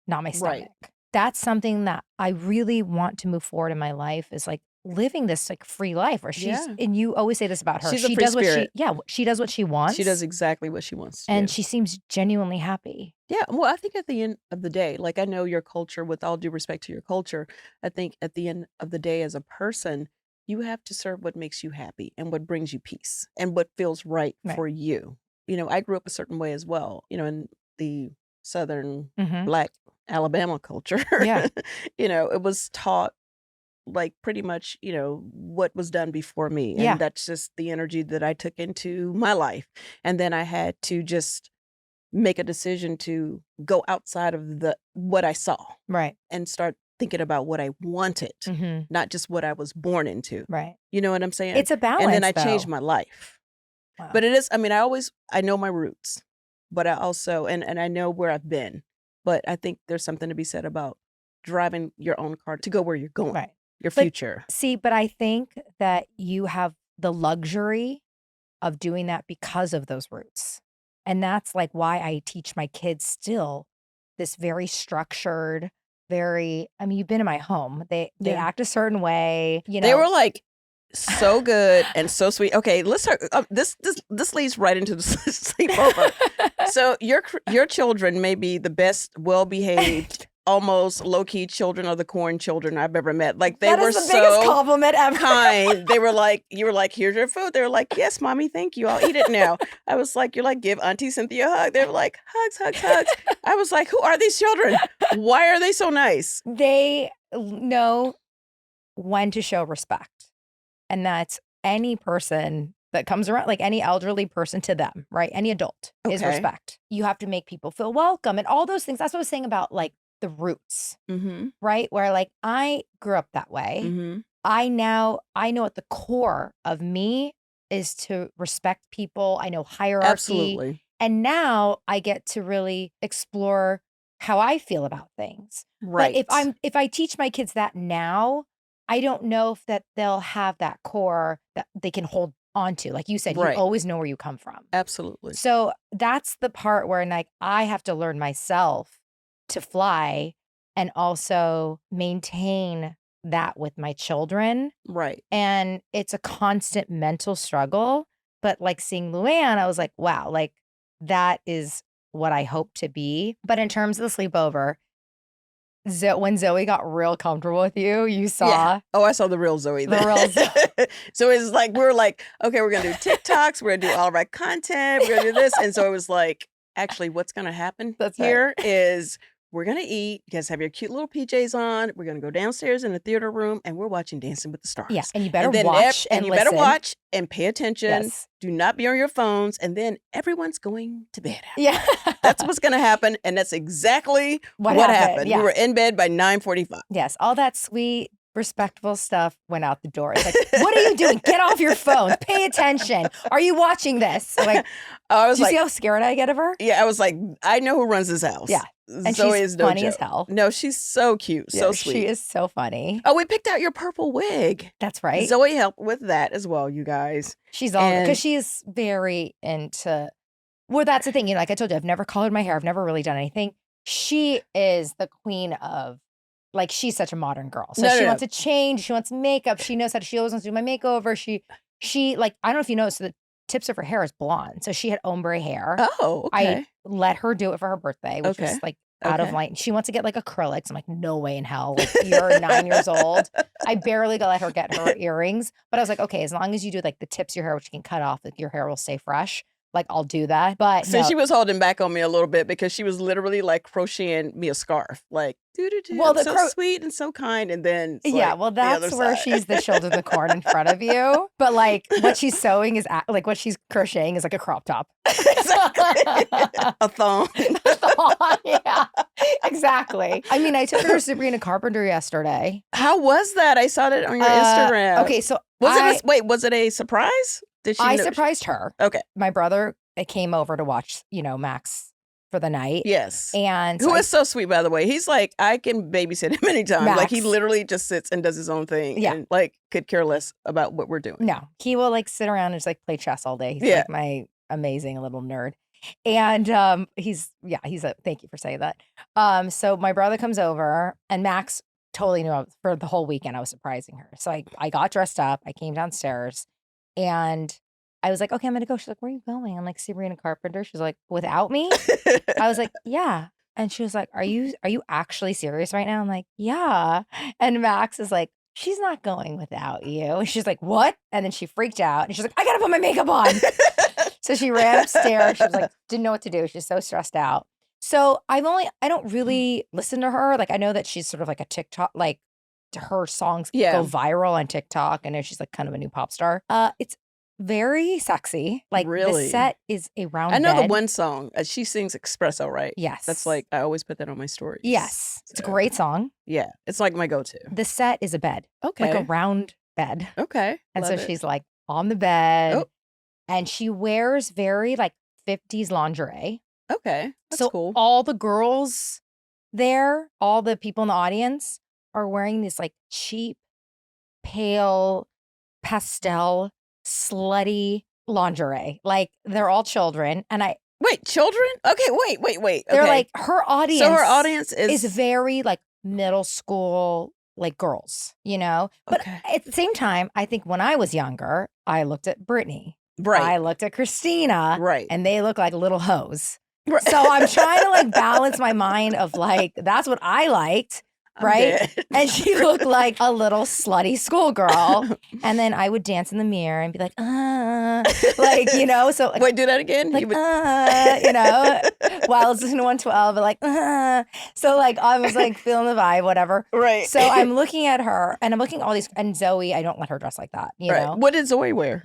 not my stomach. Right. That's something that I really want to move forward in my life is like living this like free life where she's, and you always say this about her. She's a she free does spirit. she does what she wants. She does exactly what she wants to and do. she seems genuinely happy. Yeah. Well, I think at the end of the day, like I know your culture, with all due respect to your culture, I think at the end of the day as a person, you have to serve what makes you happy and what brings you peace and what feels right for you. You know, I grew up a certain way as well, in the Southern Black Alabama culture. Yeah. It was taught like pretty much, what was done before me. And that's just the energy that I took into my life. And then I had to just make a decision to go outside of what I saw. Right. And start thinking about what I wanted, not just what I was born into. Right. You know what I'm saying? It's a balance. And then I changed my life. Wow. But it is, I know my roots, but I also, and I know where I've been, but I think there's something to be said about driving your own car to go where you're going, your future. But I think that you have the luxury of doing that because of those roots. And that's like why I teach my kids still this very structured, you've been in my home. They act a certain way, They were like so good and so sweet. Okay, let's start. This leads right into the sleepover. So your children may be the best, well-behaved, almost low-key children of the corn children I've ever met. Like they were the so biggest compliment ever. kind. They were like, you were like, here's your food. They were like, yes, mommy, thank you. I'll eat it now. I was like, you're like, give Auntie Cynthia a hug. They were like, hugs. I was like, who are these children? Why are they so nice? They know when to show respect. And that's any person that comes around, like any elderly person to them, right? Any adult is respect. You have to make people feel welcome and all those things. That's what I was saying about like the roots, right? Where like I grew up that way. I know at the core of me is to respect people. I know hierarchy. Absolutely. And now I get to really explore how I feel about things. Right. But if I teach my kids that now, I don't know if that they'll have that core that they can hold on to. Like you said, you always know where you come from. Absolutely. So that's the part where like I have to learn myself to fly and also maintain that with my children. Right. And it's a constant mental struggle. But like seeing Luann, I was like, wow, like that is what I hope to be. But in terms of the sleepover, when Zoe got real comfortable with you saw. Yeah. Oh, I saw the real Zoe. The real Zoe. So it's like, we were like, okay, we're going to do TikToks. We're going to do all of our content. We're going to do this. And so it was like, actually, what's going to happen is we're going to eat. You guys have your cute little PJs on. We're going to go downstairs in the theater room and we're watching Dancing with the Stars. Yeah. And you better watch and you listen. better watch and pay attention. Yes. Do not be on your phones. And then everyone's going to bed. Yeah. That's what's going to happen. And that's exactly what happened. Yeah. We were in bed by 9:45. Yes. All that sweet, respectful stuff went out the door. It's like, what are you doing? Get off your phone. Pay attention. Are you watching this? Like, I was do you see how scared I get of her? Yeah, I was like, I know who runs this house. Yeah. And Zoe she's is no funny joke. as hell. No, she's so cute, so sweet. She is so funny. Oh, we picked out your purple wig. That's right. Zoe helped with that as well, you guys. She's all, because she's very into, well, that's the thing. Like I told you, I've never colored my hair. I've never really done anything. She is the queen of, like, she's such a modern girl. So she wants to change. She wants makeup. She knows how to, she always wants to do my makeover. she like, I don't know if you noticed, the tips of her hair is blonde. So she had ombre hair. Oh, okay. I let her do it for her birthday, which Okay. was like out of Okay. line. She wants to get like acrylics. I'm like, no way in hell. Like, you're 9 years old. I barely let her get her earrings. But I was like, okay, as long as you do like the tips of your hair, which you can cut off, like your hair will stay fresh. Like, I'll do that. But So no. she was holding back on me a little bit because she was literally like crocheting me a scarf. Like, doo-doo-doo, Well, I'm the so sweet and so kind. And then it's yeah, like well, the other that's where side. she's the shoulder of the corn in front of you. But like what she's sewing is like what she's crocheting is like a crop top. A thong. Yeah, exactly. I mean, I took her to Sabrina Carpenter yesterday. How was that? I saw that on your Instagram. Okay, so was it a surprise? Did she I know- surprised her. Okay. My brother came over to watch, Max for the night. Yes. And Who is so sweet, by the way. He's like, I can babysit him anytime. Like, he Max. literally just sits and does his own thing. Yeah. And like could care less about what we're doing. No, he will like sit around and just like play chess all day. He's Yeah. like my amazing little nerd. And he's a, thank you for saying that. So my brother comes over and Max totally knew for the whole weekend I was surprising her. So I got dressed up, I came downstairs and I was like, okay, I'm gonna go. She's like, where are you going? I'm like, Sabrina Carpenter. She's like, without me? I was like, yeah. And she was like, are you actually serious right now? I'm like, yeah. And Max is like, she's not going without you. And she's like, what? And then she freaked out and she's like, I gotta put my makeup on. So she ran upstairs. She was like, didn't know what to do. She's so stressed out. So I don't really listen to her. Like, I know that she's sort of like a TikTok, like her songs go viral on TikTok. I know she's like kind of a new pop star. It's very sexy. Like, Really? the set is a round I know bed. the one song. She sings Espresso, right? Yes. That's like, I always put that on my stories. Yes. It's a So, great song. Yeah. It's like my go-to. The set is a bed, Okay. like a round bed. Okay. And Love so it. she's like on the bed Oh. and she wears very like 50s lingerie. Okay. That's so cool. all the girls there, all the people in the audience are wearing this like cheap, pale, pastel, slutty lingerie. Like, they're all children. And Wait, children? Okay, wait. they're Okay. like, her audience. So her audience is very like middle school, like girls, But Okay. at the same time, I think when I was younger, I looked at Britney. right. I looked at Christina. Right. And they look like little hoes. Right. So I'm trying to like balance my mind of like, that's what I liked. I'm right? dead. And she looked like a little slutty schoolgirl. And then I would dance in the mirror and be like, so like, Wait, do that again. like, You would- while listening to 112, but like, so like, I was like feeling the vibe, whatever. right. So I'm looking at her and I'm looking at all these, and Zoe, I don't let her dress like that, you Right. know? What did Zoe wear?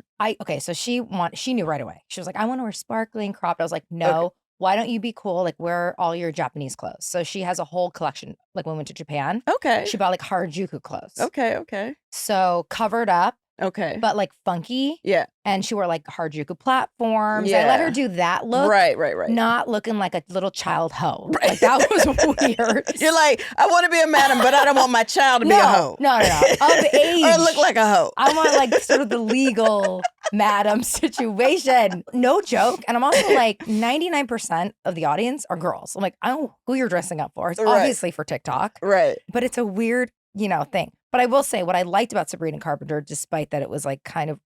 So she knew right away. She was like, I want to wear sparkling cropped. I was like, no, why don't you be cool? Like, wear all your Japanese clothes. So she has a whole collection. Like, when we went to Japan, Okay. she bought like Harajuku clothes. Okay. So covered up, Okay. but like funky. Yeah. And she wore like Harajuku platforms. I let her Yeah. do that look. Right. Not looking like a little child hoe. Right. Like, that was weird. You're like, I want to be a madam, but I don't want my child to be a hoe. No. Of age. Or look like a hoe. I want like sort of the legal madam situation. No joke. And I'm also like 99% of the audience are girls. I'm like, I don't know who you're dressing up for. It's Right. obviously for TikTok, Right. but it's a weird, thing. But I will say what I liked about Sabrina Carpenter, despite that it was like kind of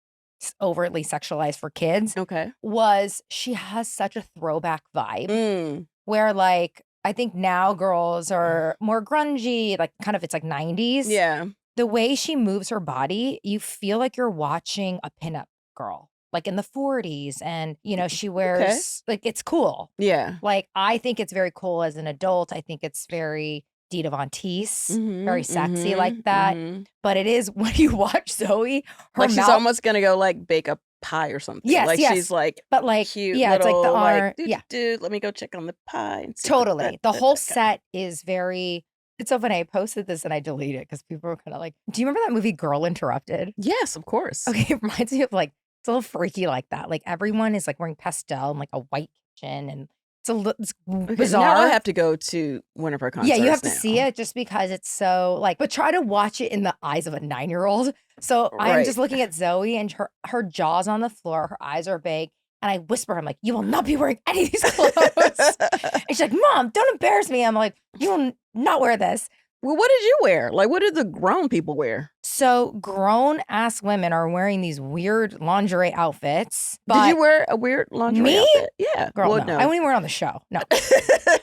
overtly sexualized for kids, Okay. was she has such a throwback vibe Mm. where like, I think now girls are more grungy, like kind of it's like 90s. Yeah. The way she moves her body, you feel like you're watching a pinup girl, like in the 40s. And, she wears, like, it's cool. Yeah. Like, I think it's very cool as an adult. I think it's very Dita Von Teese, Mhm, very sexy mhm, like that. mhm. But it is, when you watch Zoe, her Like she's mouth, almost gonna go like bake a pie or something. Yes, Like yes. she's like but like, cute. yeah, it's like the little, arm. Yeah, dude. Let me go check on the pie. And see what totally. that- The whole that guy- set is very, it's so funny. I posted this and I deleted it because people were kind of like, do you remember that movie Girl Interrupted? Yes, of course. Okay, it reminds me of like, it's a little freaky like that. Like, everyone is like wearing pastel and like a white kitchen, and it's Okay, bizarre. Now I have to go to one of her concerts. Yeah, you have to now. see it just because it's so like, but try to watch it in the eyes of a 9-year-old. So I'm Right. just looking at Zoe and her jaw's on the floor, her eyes are big. And I whisper, I'm like, you will not be wearing any of these clothes. And she's like, Mom, don't embarrass me. I'm like, you will not wear this. Well, what did you wear? Like, what did the grown people wear? So grown-ass women are wearing these weird lingerie outfits. Did you wear a weird lingerie outfit? Yeah. Girl, well, no. I wouldn't even wear it on the show. No.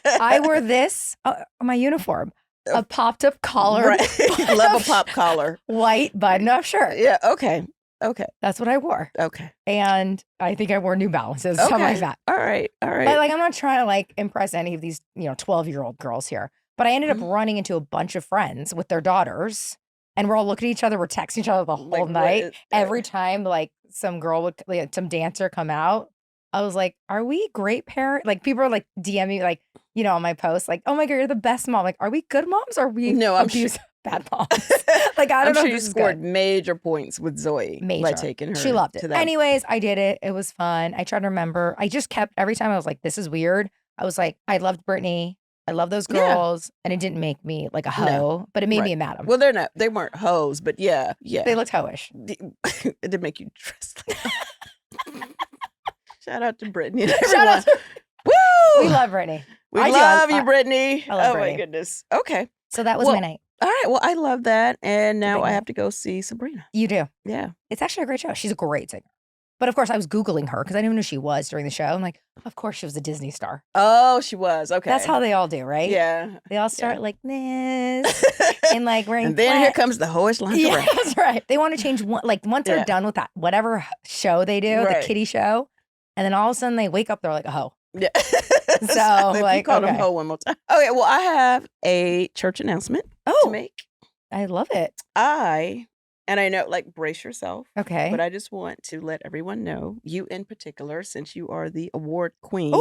I wore this, my uniform. A popped-up collar. Right. Love a pop collar. White button-up shirt. Yeah, okay. That's what I wore. Okay. And I think I wore New Balances, something like that. All right. But like, I'm not trying to like impress any of these, 12-year-old girls here. But I ended up running into a bunch of friends with their daughters, and we're all looking at each other. We're texting each other the whole night. Every time like some girl would, like, some dancer come out, I was like, "Are we great parents?" Like people are like DMing like, on my post, like, "Oh my God, you're the best mom." Like, are we good moms? Or are we bad moms? Like, I don't know. Sure you scored major points with Zoe by taking her. She loved it. To that. Anyways, I did it. It was fun. I tried to remember. I just kept every time I was like, "This is weird." I was like, I loved Brittany. I love those girls, and it didn't make me like a hoe, but it made me a madam. Well, they weren't hoes, but yeah. They looked hoish. It did make you dress like Shout out to Brittany and everyone. Woo! We love Brittany. We love you, Brittany. I love Brittany. My goodness. Okay. So that was my night. All right. Well, I love that. And now I have to go see Sabrina. You do? Yeah. It's actually a great show. She's a great singer. But of course, I was Googling her because I didn't even know she was during the show. I'm like, of course she was a Disney star. Oh, she was. Okay. That's how they all do, right? Yeah. They all start like this and like wearing. And then here comes the hoish lingerie. Yeah, that's right. They want to change one, like once they're done with that, whatever show they do, the kiddie show. And then all of a sudden they wake up, they're like a hoe. Yeah. So like, call them hoe one more time. Okay. Well, I have a church announcement to make. I love it. And I know, like, brace yourself. Okay. But I just want to let everyone know, you in particular, since you are the award queen,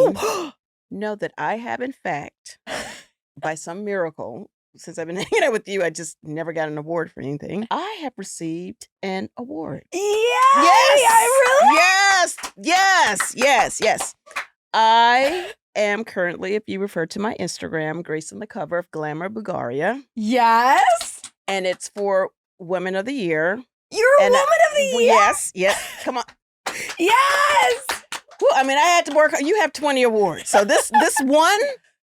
know that I have, in fact, by some miracle, since I've been hanging out with you, I just never got an award for anything. I have received an award. Yeah. Yes. I really? Yes. I am currently, if you refer to my Instagram, gracing the cover of Glamour Bulgaria. Yes. And it's for Women of the Year. You're a Woman of the Year? Yes. Come on. Yes. Well, I mean, I had to work. You have 20 awards. So this one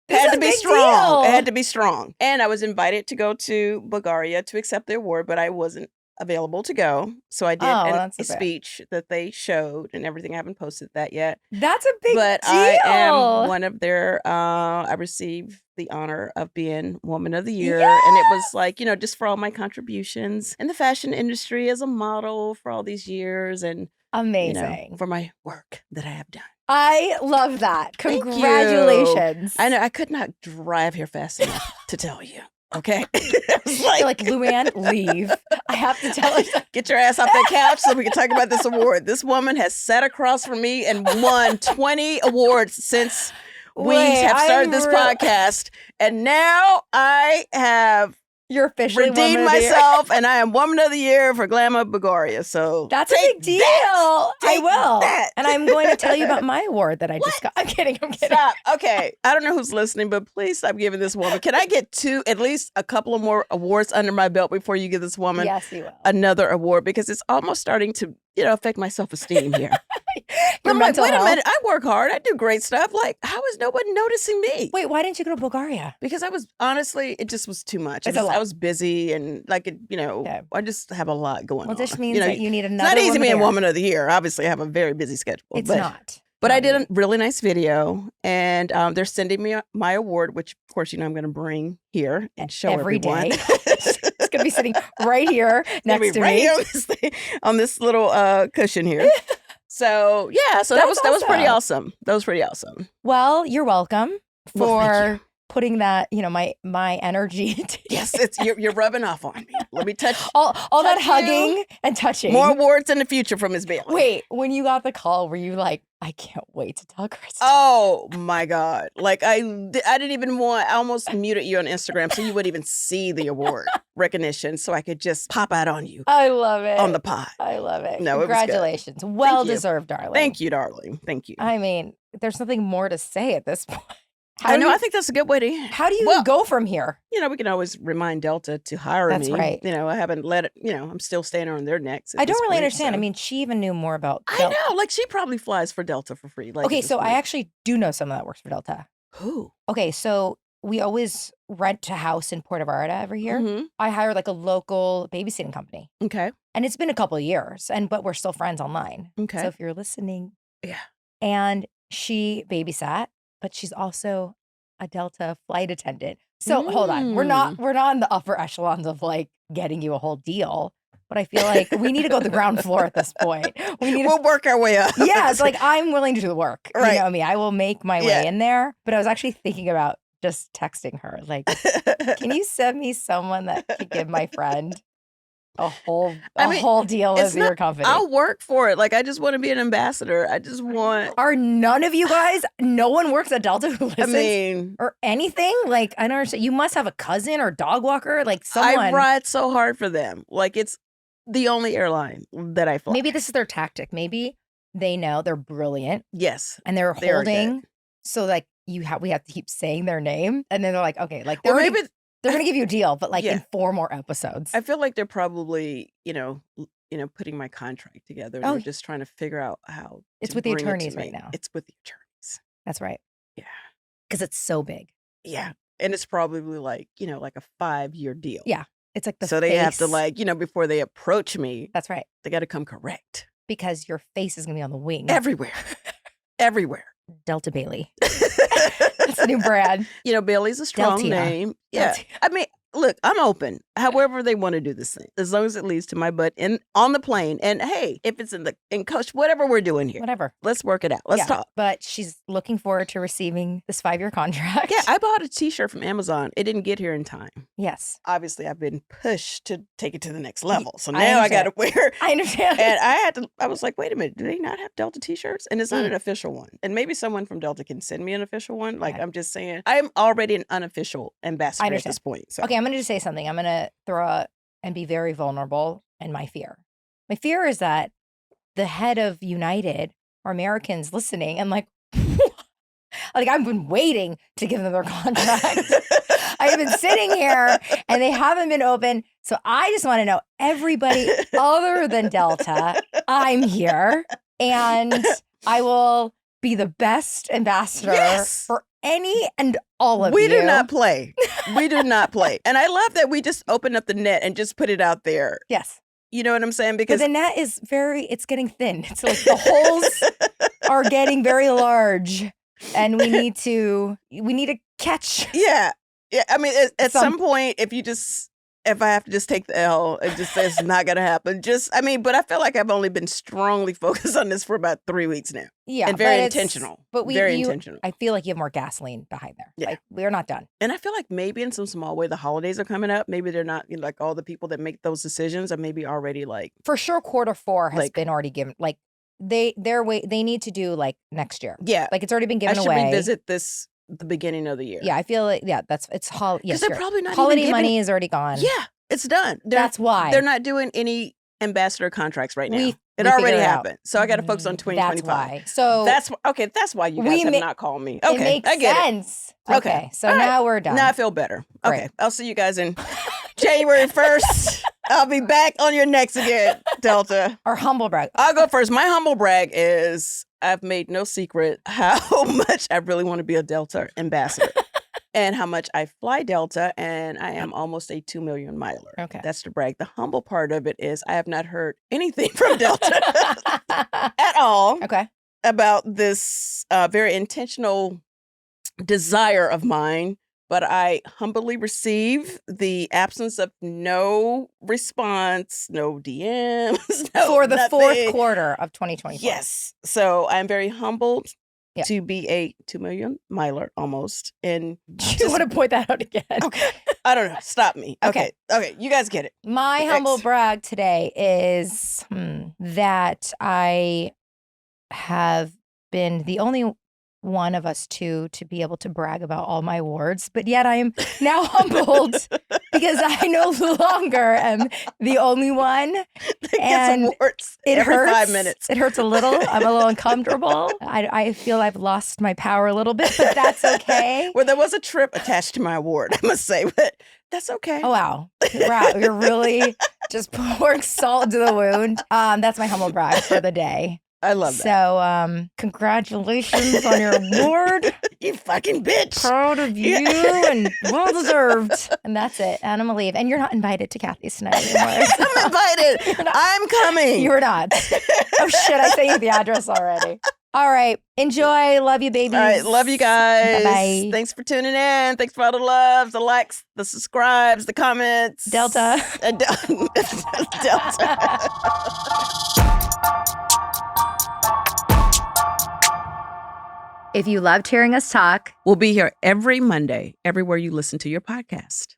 had to be strong. It had to be strong. And I was invited to go to Bulgaria to accept the award, but I wasn't available to go. So I did a speech that they showed and everything. I haven't posted that yet. That's a big deal. But I am one of their, I received the honor of being Woman of the Year. Yes! And it was like, just for all my contributions in the fashion industry as a model for all these years. And amazing. For my work that I have done. I love that. Congratulations. I know. I could not drive here fast enough to tell you. Okay. like Luann, leave. I have to tell her. Get your ass off that couch so we can talk about this award. This woman has sat across from me and won 20 awards since we have started this podcast. And now I have You're officially redeemed myself, and I am Woman of the Year for Glamour Bulgaria. So that's a big deal. I will. That. And I'm going to tell you about my award that I just got. I'm kidding. Stop. Okay. I don't know who's listening, but please stop giving this woman. Can I get at least a couple of more awards under my belt before you give this woman another award? Because it's almost starting to, affect my self-esteem here. I'm like, wait a minute. I work hard. I do great stuff. Like, how is nobody noticing me? Wait, why didn't you go to Bulgaria? Because I was, honestly, it just was too much. I was busy and I just have a lot going on. Well, this means that you need another. It's not easy being Woman of the Year. Obviously, I have a very busy schedule. It's not. But I did a really nice video, and they're sending me my award, which, of course, I'm going to bring here and show every everyone. Day. It's going to be sitting right here next to me. Here on this little cushion here. So, yeah, so that was pretty awesome. That was pretty awesome. Well, you're welcome for putting that, my energy. Yes, you're rubbing off on me. Let me touch all that hugging and touching. More awards in the future from Ms. Bailey. Wait, when you got the call, were you like, I can't wait to tell Crystal? Oh my God. Like I didn't even I almost muted you on Instagram so you wouldn't even see the award recognition so I could just pop out on you. I love it. On the pod. I love it. No, Congratulations. Well deserved, darling. Thank you, darling. Thank you. I mean, there's nothing more to say at this point. I think that's a good way to end. How do you go from here? We can always remind Delta to hire me. That's right. I haven't let it, I'm still standing on their necks. I don't really understand. So. I mean, she even knew more about Delta. I know. Like, she probably flies for Delta for free. Like, okay, so I actually do know someone that works for Delta. Who? Okay, so we always rent a house in Puerto Vallarta every year. Mhm. I hired like a local babysitting company. Okay. And it's been a couple of years, but we're still friends online. Okay. So if you're listening. Yeah. And she babysat, but she's also a Delta flight attendant. So hold on. We're not in the upper echelons of like getting you a whole deal. But I feel like we need to go to the ground floor at this point. We'll work our way up. Yeah, it's like I'm willing to do the work. Right. You know me. I will make my way in there. But I was actually thinking about just texting her. Like, can you send me someone that could give my friend a whole deal with your company? I'll work for it. Like, I just want to be an ambassador. I just want. Are none of you guys? No one works at Delta who listens, I mean, or anything. Like, I don't understand. You must have a cousin or dog walker. Like someone. I ride so hard for them. Like, it's the only airline that I fly. Maybe this is their tactic. Maybe they know they're brilliant. Yes, and they're holding. So like we have to keep saying their name, and then they're like, okay, like they're going to give you a deal, but like in 4 more episodes. I feel like they're probably, putting my contract together. And they're just trying to figure out how. It's with the attorneys right now. It's with the attorneys. That's right. Yeah. Because it's so big. Yeah. And it's probably like a 5-year deal. Yeah. It's like so they have to before they approach me. That's right. They got to come correct. Because your face is going to be on the wing. Everywhere. Everywhere. Delta Bailey. That's a new brand. Bailey's a strong name. Yeah. I mean, look, I'm open. However they want to do this thing, as long as it leads to my butt on the plane. And hey, if it's in coach, whatever we're doing here, whatever, let's work it out. Let's talk. But she's looking forward to receiving this 5-year contract. Yeah, I bought a T-shirt from Amazon. It didn't get here in time. Yes. Obviously, I've been pushed to take it to the next level. So now I got to wear. I understand. And I was like, wait a minute, do they not have Delta T-shirts? And it's not an official one. And maybe someone from Delta can send me an official one. Like, I'm just saying, I'm already an unofficial ambassador at this point. So. Okay, I'm going to just say something. I'm going to throw out and be very vulnerable in my fear. My fear is that the head of United or Americans listening and like I've been waiting to give them their contract. I have been sitting here and they haven't been open. So I just want to know everybody other than Delta, I'm here and I will be the best ambassador for any and all of you. We do not play. We do not play. And I love that we just open up the net and just put it out there. Yes. You know what I'm saying? Because the net is it's getting thin. It's like the holes are getting very large and we need to catch. Yeah. Yeah. I mean, at some point, if I have to just take the L, it's not going to happen. But I feel like I've only been strongly focused on this for about 3 weeks now. Yeah. And very intentional. But very intentional. I feel like you have more gasoline behind there. Yeah. Like, we're not done. And I feel like maybe in some small way, the holidays are coming up. Maybe they're not, like all the people that make those decisions are maybe already like. For sure, Q4 has been already given. Like, they need to do like next year. Yeah. Like, it's already been given away. I should revisit this the beginning of the year. Yeah, I feel like it's holiday. Yes, they're probably not holiday money is already gone. Yeah, it's done. That's why they're not doing any ambassador contracts right now. It already happened. So I got to focus on 2025. That's why. So that's why you guys have not called me. Okay, it makes I get sense. It. Okay, so now we're done. Now I feel better. Great. Okay, I'll see you guys in January 1st. I'll be back on your necks again, Delta. Our humble brag. I'll go first. My humble brag is I've made no secret how much I really want to be a Delta ambassador and how much I fly Delta, and I am almost a 2 million miler. Okay. That's the brag. The humble part of it is I have not heard anything from Delta at all about this very intentional desire of mine. But I humbly receive the absence of no response, no DMs, for the nothing. fourth quarter of 2024. Yes. So I'm very humbled to be a 2 million miler almost. And you want to point that out again? Okay. I don't know. Stop me. Okay. You guys get it. My humble brag today is that I have been the only one of us two to be able to brag about all my awards, but yet I am now humbled because I no longer am the only one. And awards every 5 minutes. It hurts a little. I'm a little uncomfortable. I feel I've lost my power a little bit, but that's okay. Well, there was a trip attached to my award, I must say, but that's okay. Oh, wow. Wow. You're really just pouring salt into the wound. That's my humble brag for the day. I love that. So, congratulations on your award. You fucking bitch. Proud of you and well deserved. And that's it. And I'm gonna leave. And you're not invited to Kathy's tonight anymore. I'm invited. I'm coming. You're not. Oh shit, I sent you the address already. All right. Enjoy. Love you, babies. All right. Love you guys. Bye-bye. Thanks for tuning in. Thanks for all the loves, the likes, the subscribes, the comments. Delta. Delta. If you loved hearing us talk, We'll be here every Monday, everywhere you listen to your podcast.